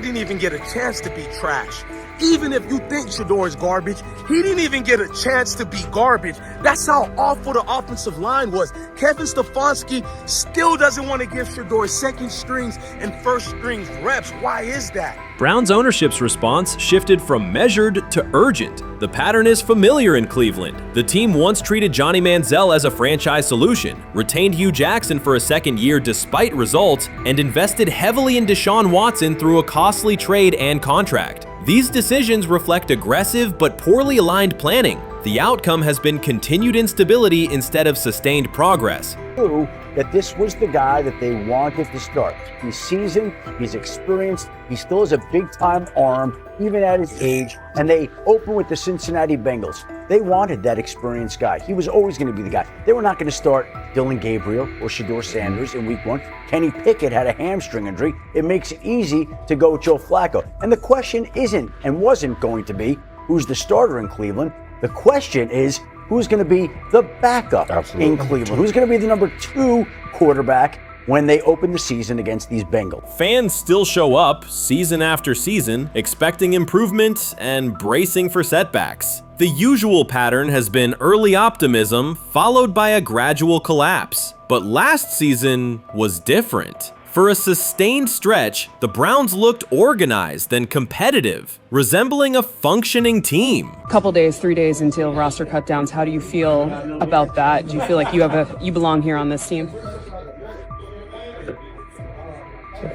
S11: didn't even get a chance to be trash. Even if you think Shedeur is garbage, he didn't even get a chance to be garbage. That's how awful the offensive line was. Kevin Stefanski still doesn't want to give Shedeur second strings and first strings reps. Why is that?
S3: Browns ownership's response shifted from measured to urgent. The pattern is familiar in Cleveland. The team once treated Johnny Manziel as a franchise solution, retained Hugh Jackson for a second year despite results, and invested heavily in Deshaun Watson through a costly trade and contract. These decisions reflect aggressive but poorly aligned planning. The outcome has been continued instability instead of sustained progress.
S5: Knew that this was the guy that they wanted to start. He's seasoned, he's experienced, he still has a big-time arm, even at his age, and they open with the Cincinnati Bengals. They wanted that experienced guy. He was always going to be the guy. They were not going to start Dillon Gabriel or Shedeur Sanders in week 1. Kenny Pickett had a hamstring injury. It makes it easy to go with Joe Flacco. And the question isn't and wasn't going to be who's the starter in Cleveland. The question is who's going to be the backup in Cleveland? Who's going to be the number 2 quarterback when they open the season against these Bengals?
S3: Fans still show up season after season, expecting improvement and bracing for setbacks. The usual pattern has been early optimism followed by a gradual collapse. But last season was different. For a sustained stretch, the Browns looked organized and competitive, resembling a functioning team.
S12: Couple days, 3 days until roster cutdowns, how do you feel about that? Do you feel like you belong here on this team?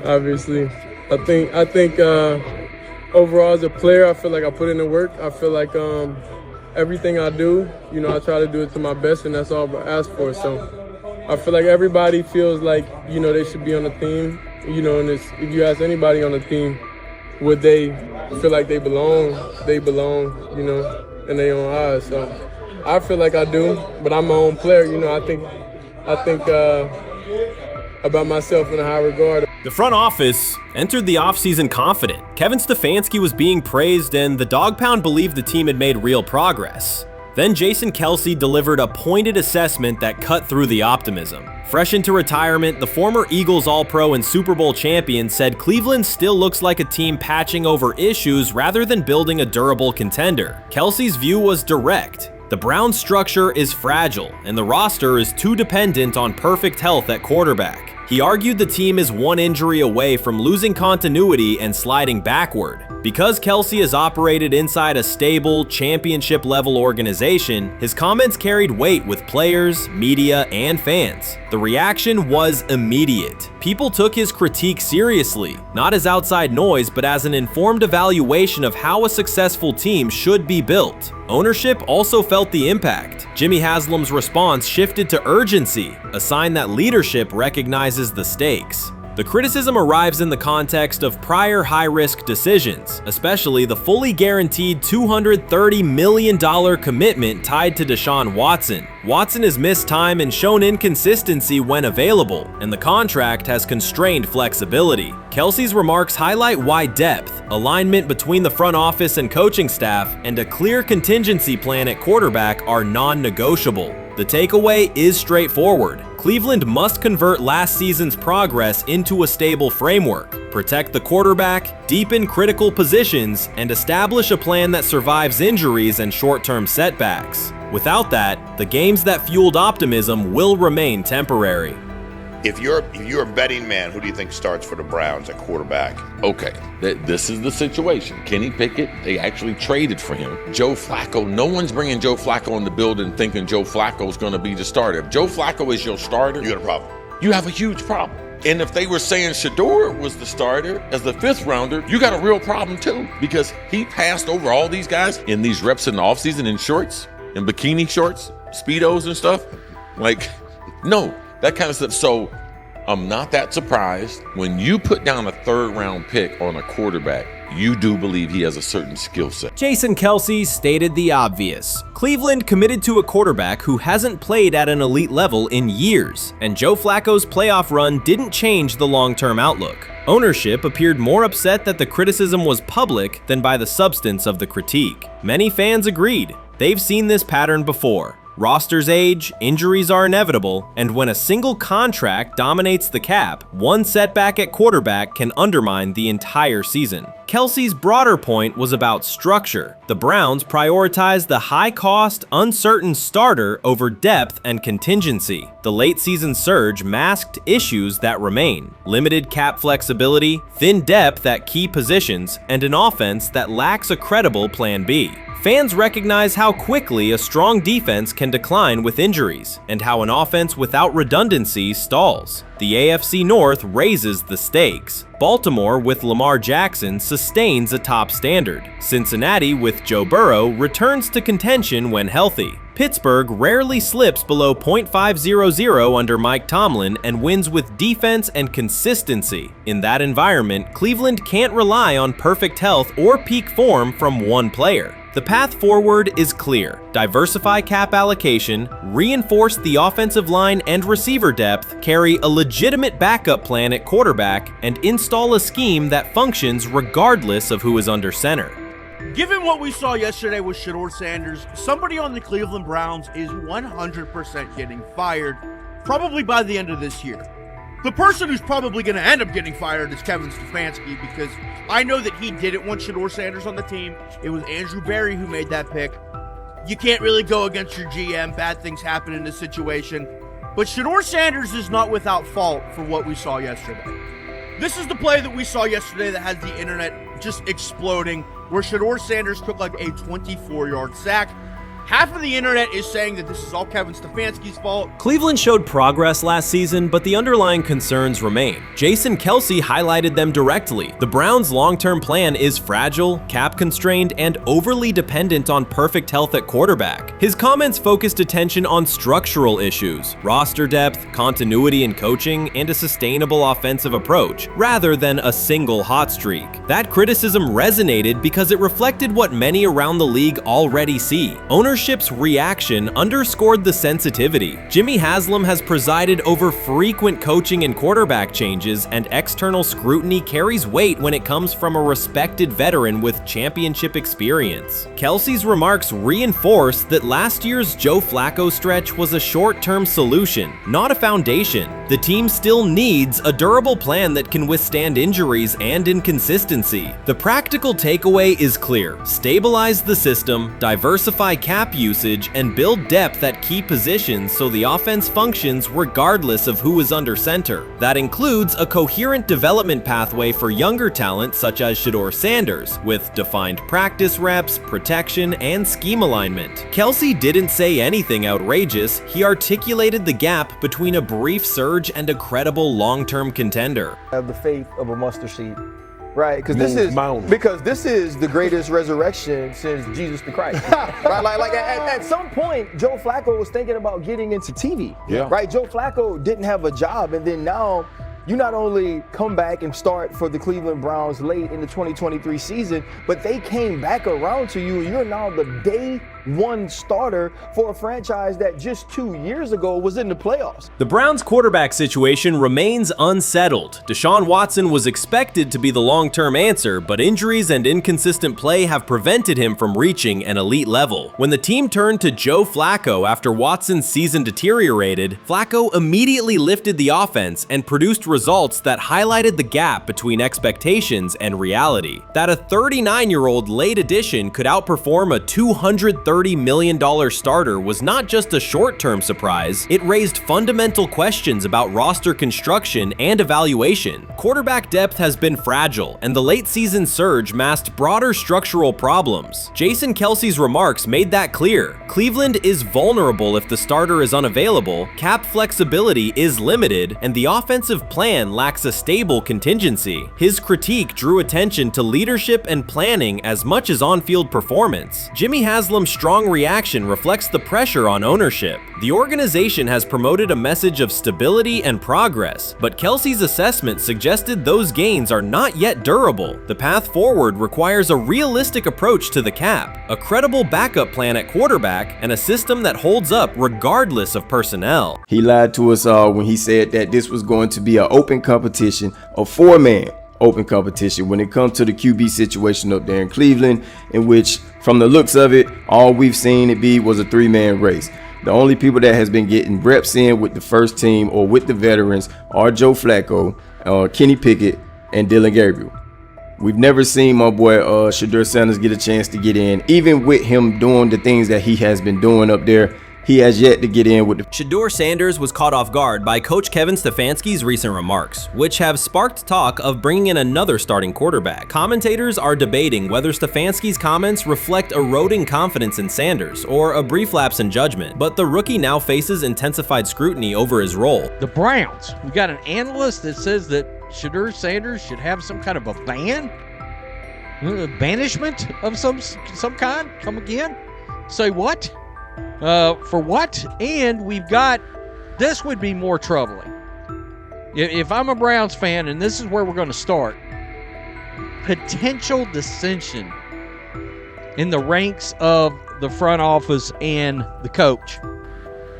S13: Obviously, I think overall as a player, I feel like I put in the work. I feel like everything I do, I try to do it to my best, and that's all I ask for. So I feel like everybody feels like, they should be on the team, and if you ask anybody on the team, would they feel like they belong, in their own eyes. So I feel like I do, but I'm my own player, I think about myself in a high regard.
S3: The front office entered the offseason confident. Kevin Stefanski was being praised and the Dog Pound believed the team had made real progress. Then Jason Kelce delivered a pointed assessment that cut through the optimism. Fresh into retirement, the former Eagles All-Pro and Super Bowl champion said Cleveland still looks like a team patching over issues rather than building a durable contender. Kelce's view was direct. The Browns' structure is fragile, and the roster is too dependent on perfect health at quarterback. He argued the team is one injury away from losing continuity and sliding backward. Because Kelce has operated inside a stable, championship-level organization, his comments carried weight with players, media, and fans. The reaction was immediate. People took his critique seriously, not as outside noise, but as an informed evaluation of how a successful team should be built. Ownership also felt the impact. Jimmy Haslam's response shifted to urgency, a sign that leadership recognizes the stakes. The criticism arrives in the context of prior high-risk decisions, especially the fully guaranteed $230 million commitment tied to Deshaun Watson. Watson has missed time and shown inconsistency when available, and the contract has constrained flexibility. Kelce's remarks highlight why depth, alignment between the front office and coaching staff, and a clear contingency plan at quarterback are non-negotiable. The takeaway is straightforward. Cleveland must convert last season's progress into a stable framework, protect the quarterback, deepen critical positions, and establish a plan that survives injuries and short-term setbacks. Without that, the games that fueled optimism will remain temporary.
S14: If you're a betting man, who do you think starts for the Browns at quarterback?
S15: Okay, this is the situation. Kenny Pickett, they actually traded for him. Joe Flacco, no one's bringing Joe Flacco in the building thinking Joe Flacco's going to be the starter. If Joe Flacco is your starter,
S14: you got a problem.
S15: You have a huge problem. And if they were saying Shedeur was the starter as the 5th rounder, you got a real problem too, because he passed over all these guys in these reps in the offseason in shorts, in bikini shorts, Speedos and stuff. No. That kind of stuff. So I'm not that surprised. When you put down a 3rd round pick on a quarterback, you do believe he has a certain skill set.
S3: Jason Kelce stated the obvious. Cleveland committed to a quarterback who hasn't played at an elite level in years, and Joe Flacco's playoff run didn't change the long-term outlook. Ownership appeared more upset that the criticism was public than by the substance of the critique. Many fans agreed. They've seen this pattern before. Rosters age, injuries are inevitable, and when a single contract dominates the cap, one setback at quarterback can undermine the entire season. Kelce's broader point was about structure. The Browns prioritized the high-cost, uncertain starter over depth and contingency. The late-season surge masked issues that remain: limited cap flexibility, thin depth at key positions, and an offense that lacks a credible Plan B. Fans recognize how quickly a strong defense can decline with injuries, and how an offense without redundancy stalls. The AFC North raises the stakes. Baltimore with Lamar Jackson sustains a top standard. Cincinnati with Joe Burrow returns to contention when healthy. Pittsburgh rarely slips below .500 under Mike Tomlin and wins with defense and consistency. In that environment, Cleveland can't rely on perfect health or peak form from one player. The path forward is clear. Diversify cap allocation, reinforce the offensive line and receiver depth, carry a legitimate backup plan at quarterback, and install a scheme that functions regardless of who is under center.
S11: Given what we saw yesterday with Shedeur Sanders, somebody on the Cleveland Browns is 100% getting fired, probably by the end of this year. The person who's probably going to end up getting fired is Kevin Stefanski, because I know that he didn't want Shedeur Sanders on the team. It was Andrew Berry who made that pick. You can't really go against your GM. Bad things happen in this situation. But Shedeur Sanders is not without fault for what we saw yesterday. This is the play that we saw yesterday that has the internet just exploding, where Shedeur Sanders took like a 24-yard sack. Half of the internet is saying that this is all Kevin Stefanski's fault.
S3: Cleveland showed progress last season, but the underlying concerns remain. Jason Kelce highlighted them directly. The Browns' long-term plan is fragile, cap-constrained, and overly dependent on perfect health at quarterback. His comments focused attention on structural issues, roster depth, continuity in coaching, and a sustainable offensive approach, rather than a single hot streak. That criticism resonated because it reflected what many around the league already see. Ownership's reaction underscored the sensitivity. Jimmy Haslam has presided over frequent coaching and quarterback changes, and external scrutiny carries weight when it comes from a respected veteran with championship experience. Kelce's remarks reinforce that last year's Joe Flacco stretch was a short-term solution, not a foundation. The team still needs a durable plan that can withstand injuries and inconsistency. The practical takeaway is clear: stabilize the system, diversify cap usage, and build depth at key positions so the offense functions regardless of who is under center. That includes a coherent development pathway for younger talent such as Shedeur Sanders, with defined practice reps, protection, and scheme alignment. Kelce didn't say anything outrageous. He articulated the gap between a brief surge and a credible long-term contender.
S16: Have the faith of a mustard seed. Right, because this is the greatest resurrection since Jesus the Christ. Right, like at some point, Joe Flacco was thinking about getting into TV.
S17: Yeah.
S16: Right, Joe Flacco didn't have a job, and then now you not only come back and start for the Cleveland Browns late in the 2023 season, but they came back around to you. You're now the day one starter for a franchise that just 2 years ago was in the playoffs.
S3: The Browns' quarterback situation remains unsettled. Deshaun Watson was expected to be the long-term answer, but injuries and inconsistent play have prevented him from reaching an elite level. When the team turned to Joe Flacco after Watson's season deteriorated, Flacco immediately lifted the offense and produced results that highlighted the gap between expectations and reality. That a 39-year-old late addition could outperform a $230 million starter was not just a short-term surprise, it raised fundamental questions about roster construction and evaluation. Quarterback depth has been fragile, and the late-season surge masked broader structural problems. Jason Kelce's remarks made that clear. Cleveland is vulnerable if the starter is unavailable, cap flexibility is limited, and the offensive plan lacks a stable contingency. His critique drew attention to leadership and planning as much as on-field performance. Jimmy Haslam's strong reaction reflects the pressure on ownership. The organization has promoted a message of stability and progress, but Kelce's assessment suggested those gains are not yet durable. The path forward requires a realistic approach to the cap, a credible backup plan at quarterback, and a system that holds up regardless of personnel.
S17: He lied to us all when he said that this was going to be an open competition, a four-man open competition when it comes to the QB situation up there in Cleveland, in which, from the looks of it, all we've seen it be was a three-man race. The only people that has been getting reps in with the first team or with the veterans are Joe Flacco, Kenny Pickett, and Dillon Gabriel. We've never seen my boy Shedeur Sanders get a chance to get in. Even with him doing the things that he has been doing up there, he has yet to get in with the...
S3: Shedeur Sanders was caught off guard by Coach Kevin Stefanski's recent remarks, which have sparked talk of bringing in another starting quarterback. Commentators are debating whether Stefanski's comments reflect eroding confidence in Sanders or a brief lapse in judgment, but the rookie now faces intensified scrutiny over his role.
S18: The Browns, we got an analyst that says that Shedeur Sanders should have some kind of a ban? Banishment of some kind? Come again? Say what? For what? And we've got, this would be more troubling. If I'm a Browns fan, and this is where we're going to start, potential dissension in the ranks of the front office and the coach.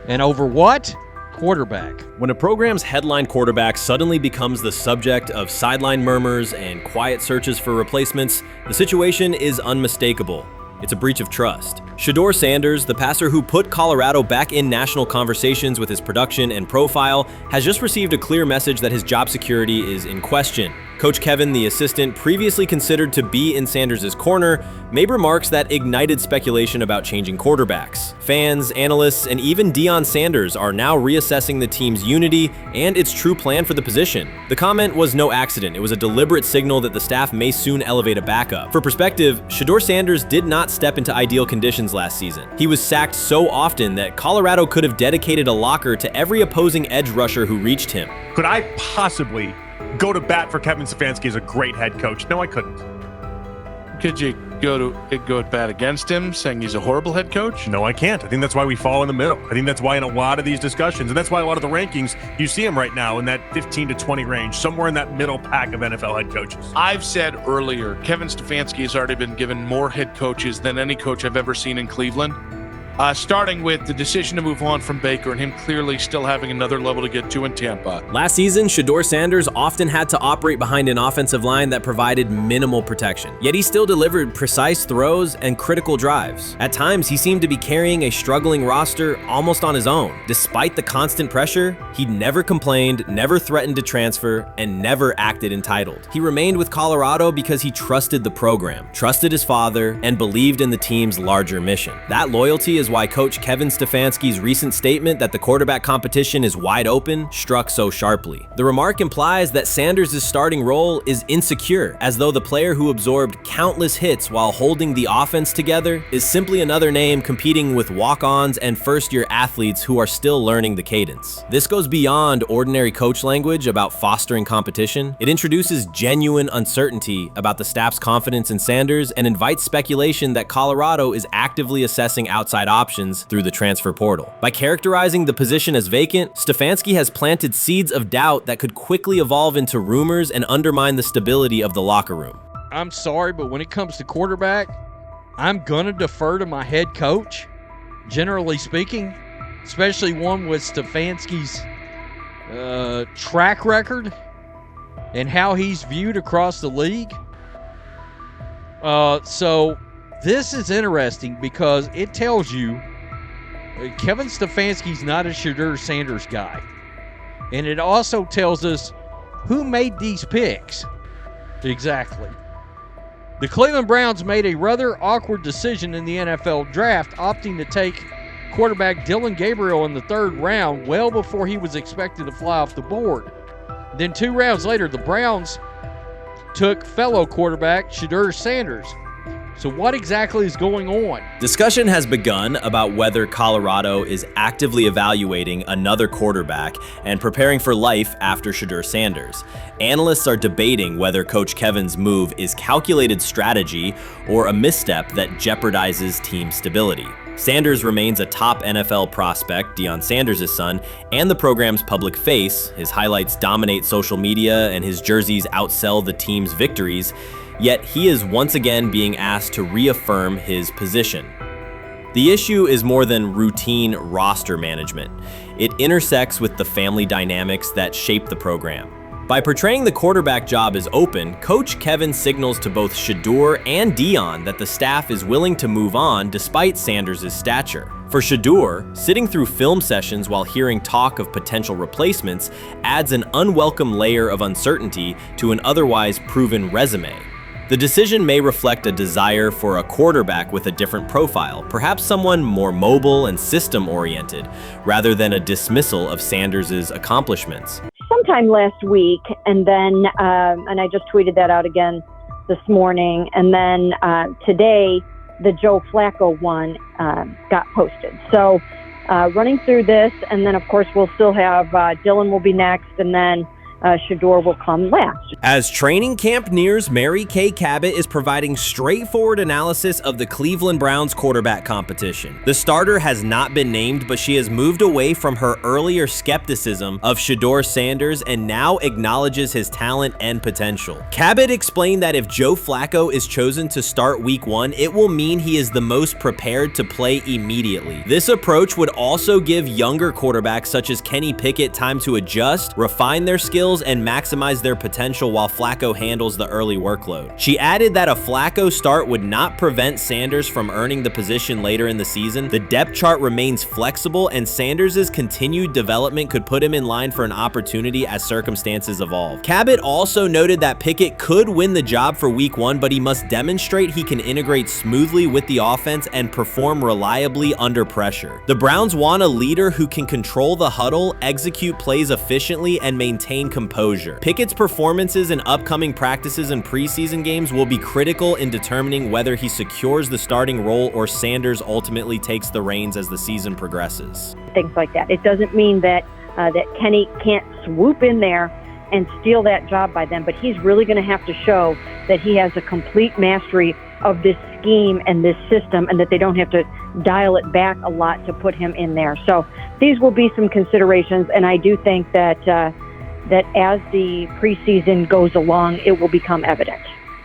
S18: And over what? Quarterback.
S3: When a program's headline quarterback suddenly becomes the subject of sideline murmurs and quiet searches for replacements, the situation is unmistakable. It's a breach of trust. Shedeur Sanders, the passer who put Colorado back in national conversations with his production and profile, has just received a clear message that his job security is in question. Coach Kevin, the assistant previously considered to be in Sanders' corner, made remarks that ignited speculation about changing quarterbacks. Fans, analysts, and even Deion Sanders are now reassessing the team's unity and its true plan for the position. The comment was no accident. It was a deliberate signal that the staff may soon elevate a backup. For perspective, Shedeur Sanders did not step into ideal conditions last season. He was sacked so often that Colorado could have dedicated a locker to every opposing edge rusher who reached him.
S19: Could I possibly go to bat for Kevin Stefanski as a great head coach? No, I couldn't.
S20: Could you go at bat against him, saying he's a horrible head coach?
S19: No, I can't. I think that's why we fall in the middle. I think that's why in a lot of these discussions, and that's why a lot of the rankings, you see him right now in that 15 to 20 range, somewhere in that middle pack of NFL head coaches.
S20: I've said earlier, Kevin Stefanski has already been given more head coaches than any coach I've ever seen in Cleveland. Starting with the decision to move on from Baker and him clearly still having another level to get to in Tampa.
S3: Last season, Shedeur Sanders often had to operate behind an offensive line that provided minimal protection, yet he still delivered precise throws and critical drives. At times, he seemed to be carrying a struggling roster almost on his own. Despite the constant pressure, he never complained, never threatened to transfer, and never acted entitled. He remained with Colorado because he trusted the program, trusted his father, and believed in the team's larger mission. That loyalty is why Coach Kevin Stefanski's recent statement that the quarterback competition is wide open struck so sharply. The remark implies that Sanders' starting role is insecure, as though the player who absorbed countless hits while holding the offense together is simply another name competing with walk-ons and first-year athletes who are still learning the cadence. This goes beyond ordinary coach language about fostering competition. It introduces genuine uncertainty about the staff's confidence in Sanders and invites speculation that Colorado is actively assessing outside options through the transfer portal. By characterizing the position as vacant, Stefanski has planted seeds of doubt that could quickly evolve into rumors and undermine the stability of the locker room.
S18: I'm sorry, but when it comes to quarterback, I'm gonna defer to my head coach, generally speaking, especially one with Stefanski's track record and how he's viewed across the league. So this is interesting because it tells you Kevin Stefanski's not a Shedeur Sanders guy. And it also tells us who made these picks. Exactly. The Cleveland Browns made a rather awkward decision in the NFL draft, opting to take quarterback Dillon Gabriel in the 3rd round well before he was expected to fly off the board. Then 2 rounds later, the Browns took fellow quarterback Shedeur Sanders. So what exactly is going on?
S3: Discussion has begun about whether Colorado is actively evaluating another quarterback and preparing for life after Shedeur Sanders. Analysts are debating whether Coach Kevin's move is calculated strategy or a misstep that jeopardizes team stability. Sanders remains a top NFL prospect, Deion Sanders' son, and the program's public face. His highlights dominate social media and his jerseys outsell the team's victories. Yet he is once again being asked to reaffirm his position. The issue is more than routine roster management. It intersects with the family dynamics that shape the program. By portraying the quarterback job as open, Coach Kevin signals to both Shedeur and Deion that the staff is willing to move on despite Sanders' stature. For Shedeur, sitting through film sessions while hearing talk of potential replacements adds an unwelcome layer of uncertainty to an otherwise proven resume. The decision may reflect a desire for a quarterback with a different profile, perhaps someone more mobile and system-oriented, rather than a dismissal of Sanders' accomplishments.
S21: Sometime last week, and then, and I just tweeted that out again this morning, and then today, the Joe Flacco one got posted. So running through this, and then of course we'll still have Dillon will be next, and then Shedeur will come last.
S3: As training camp nears, Mary Kay Cabot is providing straightforward analysis of the Cleveland Browns quarterback competition. The starter has not been named, but she has moved away from her earlier skepticism of Shedeur Sanders and now acknowledges his talent and potential. Cabot explained that if Joe Flacco is chosen to start week 1, it will mean he is the most prepared to play immediately. This approach would also give younger quarterbacks such as Kenny Pickett time to adjust, refine their skills, and maximize their potential while Flacco handles the early workload. She added that a Flacco start would not prevent Sanders from earning the position later in the season. The depth chart remains flexible, and Sanders' continued development could put him in line for an opportunity as circumstances evolve. Cabot also noted that Pickett could win the job for week 1, but he must demonstrate he can integrate smoothly with the offense and perform reliably under pressure. The Browns want a leader who can control the huddle, execute plays efficiently, and maintain composure. Pickett's performances in upcoming practices and preseason games will be critical in determining whether he secures the starting role or Sanders ultimately takes the reins as the season progresses.
S21: Things like that. It doesn't mean that Kenny can't swoop in there and steal that job by them, but he's really going to have to show that he has a complete mastery of this scheme and this system, and that they don't have to dial it back a lot to put him in there. So these will be some considerations, and I do think that that as the preseason goes along, it will become evident.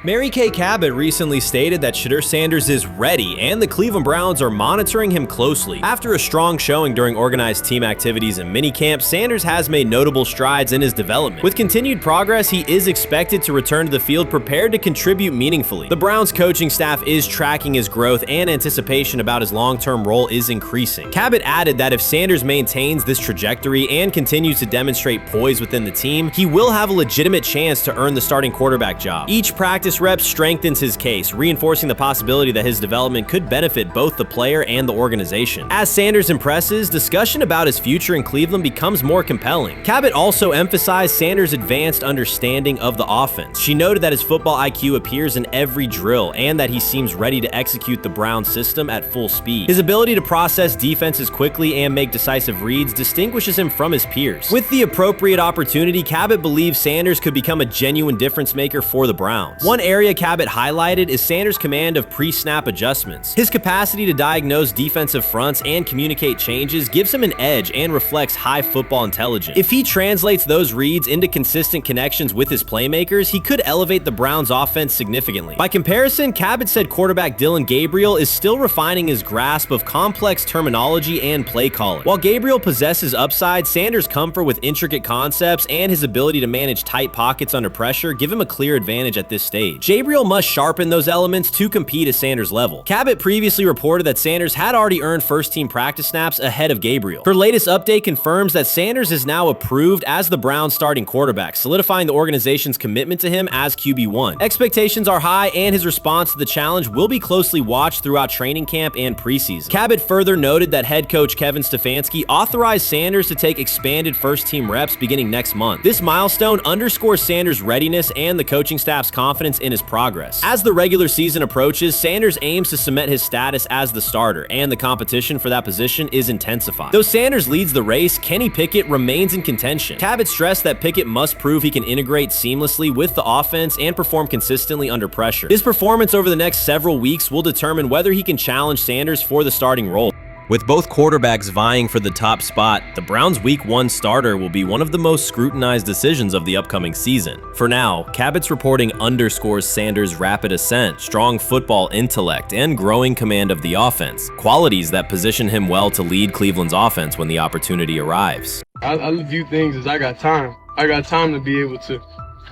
S3: Mary Kay Cabot recently stated that Shedeur Sanders is ready and the Cleveland Browns are monitoring him closely. After a strong showing during organized team activities and minicamp, Sanders has made notable strides in his development. With continued progress, he is expected to return to the field prepared to contribute meaningfully. The Browns coaching staff is tracking his growth, and anticipation about his long-term role is increasing. Cabot added that if Sanders maintains this trajectory and continues to demonstrate poise within the team, he will have a legitimate chance to earn the starting quarterback job. Each practice rep strengthens his case, reinforcing the possibility that his development could benefit both the player and the organization. As Sanders impresses, discussion about his future in Cleveland becomes more compelling. Cabot also emphasized Sanders' advanced understanding of the offense. She noted that his football IQ appears in every drill and that he seems ready to execute the Browns system at full speed. His ability to process defenses quickly and make decisive reads distinguishes him from his peers. With the appropriate opportunity, Cabot believes Sanders could become a genuine difference maker for the Browns. One area Cabot highlighted is Sanders' command of pre-snap adjustments. His capacity to diagnose defensive fronts and communicate changes gives him an edge and reflects high football intelligence. If he translates those reads into consistent connections with his playmakers, he could elevate the Browns' offense significantly. By comparison, Cabot said quarterback Dillon Gabriel is still refining his grasp of complex terminology and play calling. While Gabriel possesses upside, Sanders' comfort with intricate concepts and his ability to manage tight pockets under pressure give him a clear advantage at this stage. Gabriel must sharpen those elements to compete at Sanders' level. Cabot previously reported that Sanders had already earned first-team practice snaps ahead of Gabriel. Her latest update confirms that Sanders is now approved as the Browns' starting quarterback, solidifying the organization's commitment to him as QB1. Expectations are high, and his response to the challenge will be closely watched throughout training camp and preseason. Cabot further noted that head coach Kevin Stefanski authorized Sanders to take expanded first-team reps beginning next month. This milestone underscores Sanders' readiness and the coaching staff's confidence in his progress. As the regular season approaches, Sanders aims to cement his status as the starter, and the competition for that position is intensified. Though Sanders leads the race, Kenny Pickett remains in contention. Cabot stressed that Pickett must prove he can integrate seamlessly with the offense and perform consistently under pressure. His performance over the next several weeks will determine whether he can challenge Sanders for the starting role. With both quarterbacks vying for the top spot, the Browns' Week 1 starter will be one of the most scrutinized decisions of the upcoming season. For now, Cabot's reporting underscores Sanders' rapid ascent, strong football intellect, and growing command of the offense, qualities that position him well to lead Cleveland's offense when the opportunity arrives.
S13: I view things as I got time. I got time to be able to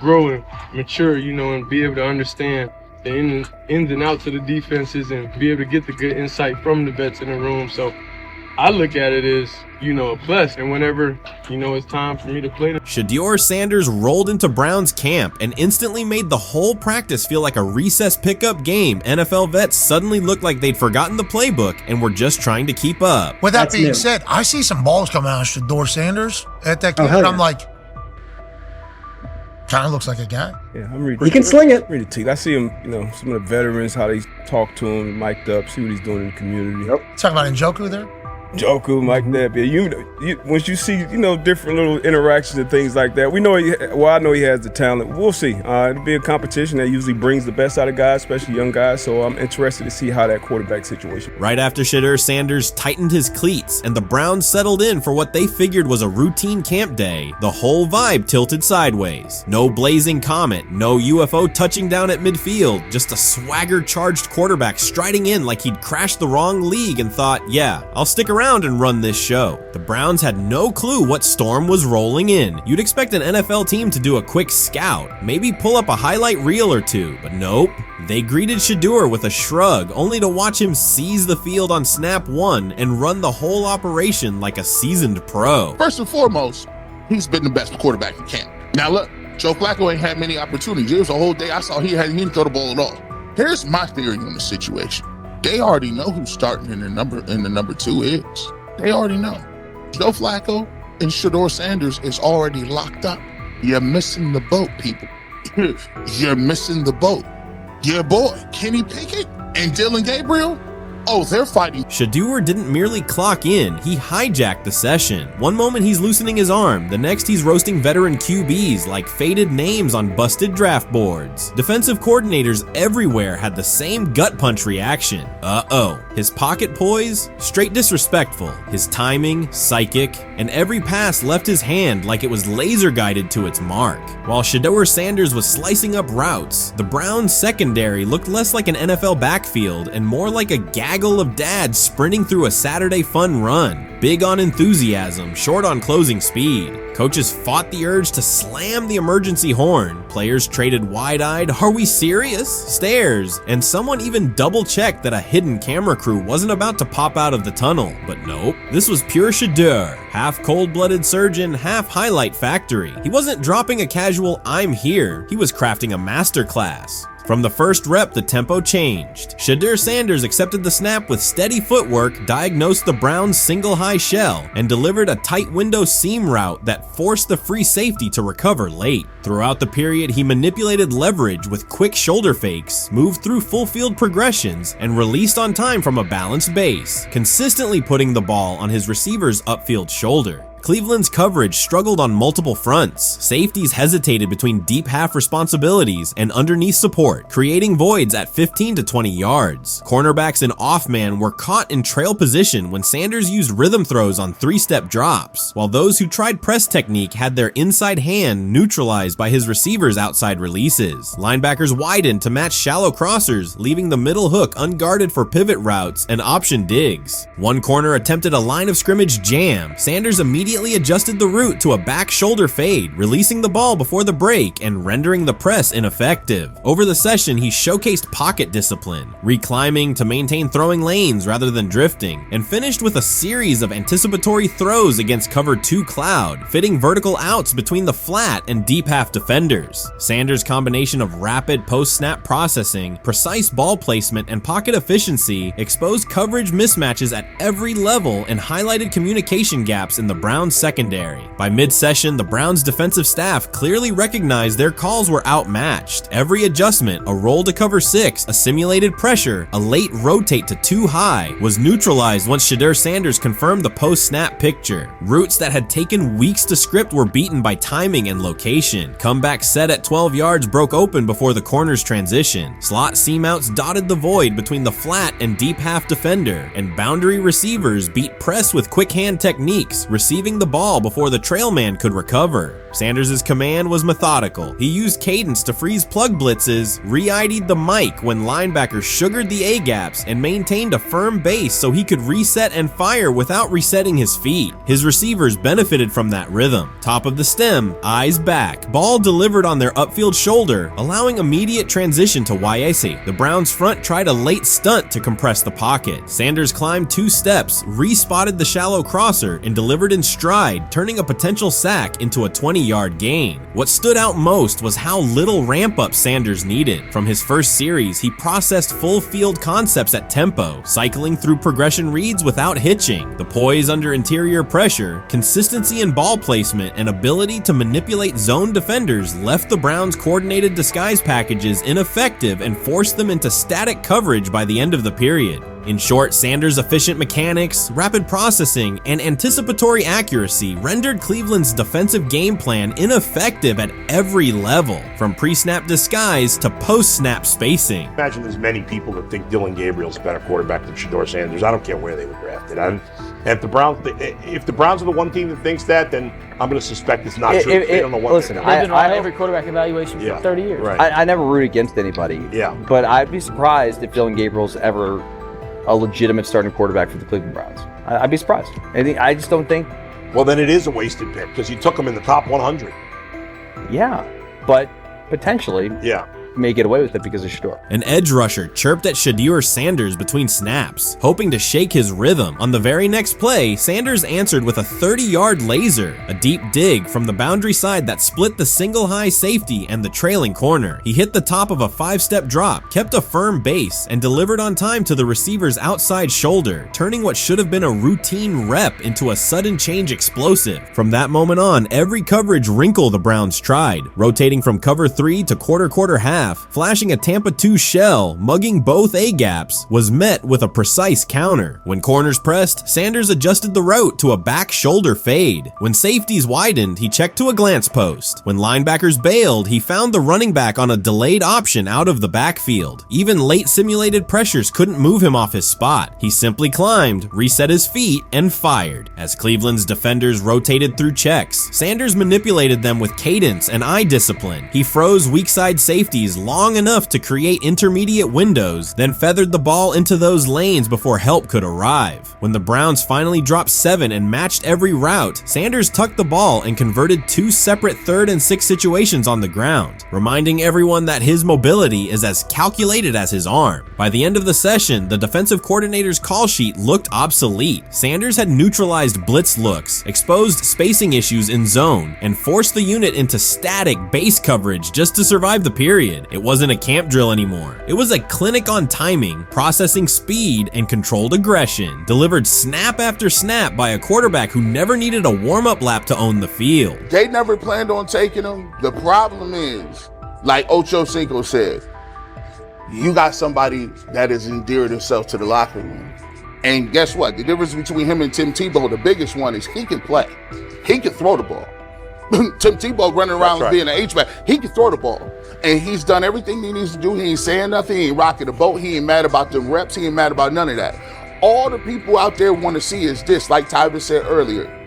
S13: grow and mature, and be able to understand the ins and outs of the defenses and be able to get the good insight from the vets in the room. So I look at it as, a plus. And whenever, it's time for me to play.
S1: Shedeur Sanders rolled into Browns camp and instantly made the whole practice feel like a recess pickup game. NFL vets suddenly looked like they'd forgotten the playbook and were just trying to keep up.
S22: With that being said, I see some balls coming out of Shedeur Sanders at that camp, and I'm like, kind of looks like a guy.
S23: Yeah, I'm ready.
S24: He can sling it.
S23: Ready to I see him, some of the veterans, how they talk to him, mic'd up, see what he's doing in the community.
S22: Talking about Njoku there?
S4: joker like that. But you once you see, different little interactions and things like that, I know he has the talent. We'll see. It'll be a competition that usually brings the best out of guys, especially young guys. So I'm interested to see how that quarterback situation.
S1: Right after Shedeur Sanders tightened his cleats and the Browns settled in for what they figured was a routine camp day, the whole vibe tilted sideways. No blazing comet, no UFO touching down at midfield, just a swagger-charged quarterback striding in like he'd crashed the wrong league and thought, yeah, I'll stick around and run this show. The Browns had no clue what storm was rolling in. You'd expect an NFL team to do a quick scout, maybe pull up a highlight reel or two, but nope. They greeted Shedeur with a shrug, only to watch him seize the field on snap one and run the whole operation like a seasoned pro.
S6: First and foremost, he's been the best quarterback in camp. Now look, Joe Flacco ain't had many opportunities. There was a whole day I saw he didn't throw the ball at all. Here's my theory on the situation. They already know who's starting in the number 2 is. They already know. Joe Flacco and Shedeur Sanders is already locked up. You're missing the boat, people. You're missing the boat. Your boy, Kenny Pickett and Dillon Gabriel, oh, they're fighting.
S1: Shedeur didn't merely clock in, he hijacked the session. One moment he's loosening his arm, the next he's roasting veteran QBs like faded names on busted draft boards. Defensive coordinators everywhere had the same gut punch reaction. Uh-oh. His pocket poise? Straight disrespectful. His timing? Psychic. And every pass left his hand like it was laser guided to its mark. While Shedeur Sanders was slicing up routes, the Browns' secondary looked less like an NFL backfield and more like a gaggle of dads sprinting through a Saturday fun run. Big on enthusiasm, short on closing speed. Coaches fought the urge to slam the emergency horn. Players traded wide-eyed, "Are we serious?" stares, and someone even double-checked that a hidden camera crew wasn't about to pop out of the tunnel. But nope, this was pure Shedeur, half cold-blooded surgeon, half highlight factory. He wasn't dropping a casual "I'm here," he was crafting a masterclass. From the first rep, the tempo changed. Shedeur Sanders accepted the snap with steady footwork, diagnosed the Browns' single high shell, and delivered a tight window seam route that forced the free safety to recover late. Throughout the period, he manipulated leverage with quick shoulder fakes, moved through full field progressions, and released on time from a balanced base, consistently putting the ball on his receiver's upfield shoulder. Cleveland's coverage struggled on multiple fronts. Safeties hesitated between deep half responsibilities and underneath support, creating voids at 15 to 20 yards. Cornerbacks and off-man were caught in trail position when Sanders used rhythm throws on 3-step drops, while those who tried press technique had their inside hand neutralized by his receivers' outside releases. Linebackers widened to match shallow crossers, leaving the middle hook unguarded for pivot routes and option digs. One corner attempted a line of scrimmage jam. Sanders immediately adjusted the route to a back shoulder fade, releasing the ball before the break and rendering the press ineffective. Over the session, he showcased pocket discipline, reclimbing to maintain throwing lanes rather than drifting, and finished with a series of anticipatory throws against cover 2 cloud, fitting vertical outs between the flat and deep half defenders. Sanders' combination of rapid post-snap processing, precise ball placement, and pocket efficiency exposed coverage mismatches at every level and highlighted communication gaps in the Browns secondary. By mid-session, the Browns defensive staff clearly recognized their calls were outmatched. Every adjustment, a roll to cover 6, a simulated pressure, a late rotate to 2 high, was neutralized once Shedeur Sanders confirmed the post-snap picture. Routes that had taken weeks to script were beaten by timing and location. Comeback set at 12 yards broke open before the corner's transition. Slot seam outs dotted the void between the flat and deep half defender, and boundary receivers beat press with quick hand techniques, receiving the ball before the trail man could recover. Sanders' command was methodical. He used cadence to freeze plug blitzes, re-ID'd the mic when linebackers sugared the A-gaps, and maintained a firm base so he could reset and fire without resetting his feet. His receivers benefited from that rhythm. Top of the stem, eyes back, ball delivered on their upfield shoulder, allowing immediate transition to YAC. The Browns front tried a late stunt to compress the pocket. Sanders climbed 2 steps, re-spotted the shallow crosser, and delivered in stride, turning a potential sack into a 20-yard gain. What stood out most was how little ramp-up Sanders needed. From his first series, he processed full-field concepts at tempo, cycling through progression reads without hitching. The poise under interior pressure, consistency in ball placement, and ability to manipulate zone defenders left the Browns' coordinated disguise packages ineffective and forced them into static coverage by the end of the period. In short, Sanders' efficient mechanics, rapid processing, and anticipatory accuracy rendered Cleveland's defensive game plan ineffective at every level, from pre-snap disguise to post-snap spacing.
S7: Imagine there's many people that think Dillon Gabriel's a better quarterback than Shedeur Sanders. I don't care where they were drafted. And if the Browns are the one team that thinks that, then I'm going to suspect it's not true. They don't know what
S8: listen, I've been on every quarterback evaluation for 30 years.
S7: Right.
S8: I never root against anybody.
S7: Yeah.
S8: But I'd be surprised if Dillon Gabriel's ever a legitimate starting quarterback for the Cleveland Browns. I'd be surprised. I just don't think.
S7: Well, then it is a wasted pick because you took him in the top 100.
S8: Yeah, but potentially.
S7: Yeah.
S8: May get away with it because of Shedeur.
S1: An edge rusher chirped at Shedeur Sanders between snaps, hoping to shake his rhythm. On the very next play, Sanders answered with a 30-yard laser, a deep dig from the boundary side that split the single high safety and the trailing corner. He hit the top of a 5-step drop, kept a firm base, and delivered on time to the receiver's outside shoulder, turning what should have been a routine rep into a sudden change explosive. From that moment on, every coverage wrinkle the Browns tried, rotating from cover 3 to quarter half, flashing a Tampa 2 shell, mugging both A-gaps, was met with a precise counter. When corners pressed, Sanders adjusted the route to a back shoulder fade. When safeties widened, he checked to a glance post. When linebackers bailed, he found the running back on a delayed option out of the backfield. Even late simulated pressures couldn't move him off his spot. He simply climbed, reset his feet, and fired. As Cleveland's defenders rotated through checks, Sanders manipulated them with cadence and eye discipline. He froze weak side safeties long enough to create intermediate windows, then feathered the ball into those lanes before help could arrive. When the Browns finally dropped 7 and matched every route, Sanders tucked the ball and converted 2 separate 3rd and 6 situations on the ground, reminding everyone that his mobility is as calculated as his arm. By the end of the session, the defensive coordinator's call sheet looked obsolete. Sanders had neutralized blitz looks, exposed spacing issues in zone, and forced the unit into static base coverage just to survive the period. It wasn't a camp drill anymore. It was a clinic on timing, processing speed, and controlled aggression, delivered snap after snap by a quarterback who never needed a warm-up lap to own the field.
S6: They never planned on taking him. The problem is, like Ocho Cinco said, you got somebody that has endeared himself to the locker room. And guess what? The difference between him and Tim Tebow, the biggest one, is he can play. He can throw the ball. Tim Tebow running around being an H-back. He can throw the ball. And he's done everything he needs to do. He ain't saying nothing. He ain't rocking the boat. He ain't mad about the reps. He ain't mad about none of that. All the people out there want to see is this, like Tyler said earlier.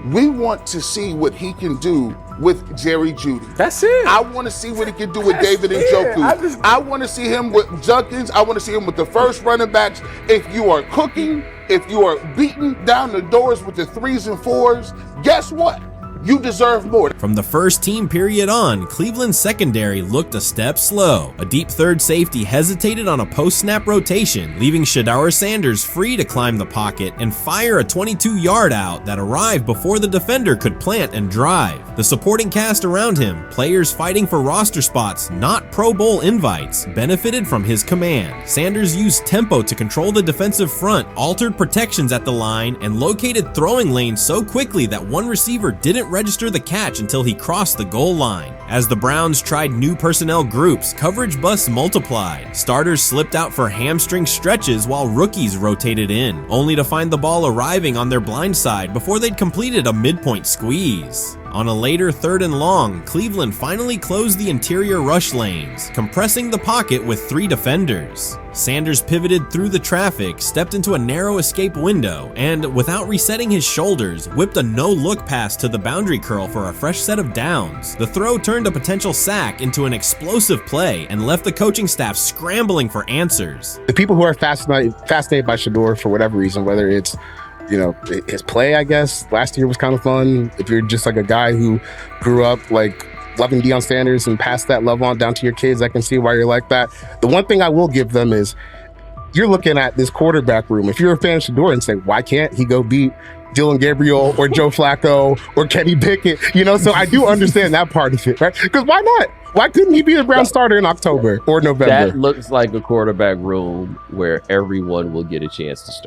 S6: We want to see what he can do with Jerry Jeudy.
S8: That's it.
S6: I want to see what he can do with David Njoku. I want to see him with Junkins. I want to see him with the first running backs. If you are cooking, if you are beating down the doors with the 3s and 4s, guess what? You deserve more.
S1: From the first team period on, Cleveland's secondary looked a step slow. A deep third safety hesitated on a post-snap rotation, leaving Shedeur Sanders free to climb the pocket and fire a 22-yard out that arrived before the defender could plant and drive. The supporting cast around him, players fighting for roster spots, not Pro Bowl invites, benefited from his command. Sanders used tempo to control the defensive front, altered protections at the line, and located throwing lanes so quickly that one receiver didn't register the catch until he crossed the goal line. As the Browns tried new personnel groups, coverage busts multiplied. Starters slipped out for hamstring stretches while rookies rotated in, only to find the ball arriving on their blind side before they'd completed a midpoint squeeze. On a later 3rd and long, Cleveland finally closed the interior rush lanes, compressing the pocket with 3 defenders. Sanders pivoted through the traffic, stepped into a narrow escape window, and, without resetting his shoulders, whipped a no-look pass to the boundary curl for a fresh set of downs. The throw turned a potential sack into an explosive play and left the coaching staff scrambling for answers.
S23: The people who are fascinated by Shedeur for whatever reason, whether it's his play, I guess, last year was kind of fun. If you're just like a guy who grew up like loving Deion Sanders and passed that love on down to your kids, I can see why you're like that. The one thing I will give them is you're looking at this quarterback room. If you're a fan of Shedeur and say, why can't he go beat Dillon Gabriel or Joe Flacco or Kenny Pickett? So I do understand that part of it, right? Because why not? Why couldn't he be the Brown starter in October or November?
S24: That looks like a quarterback room where everyone will get a chance to start.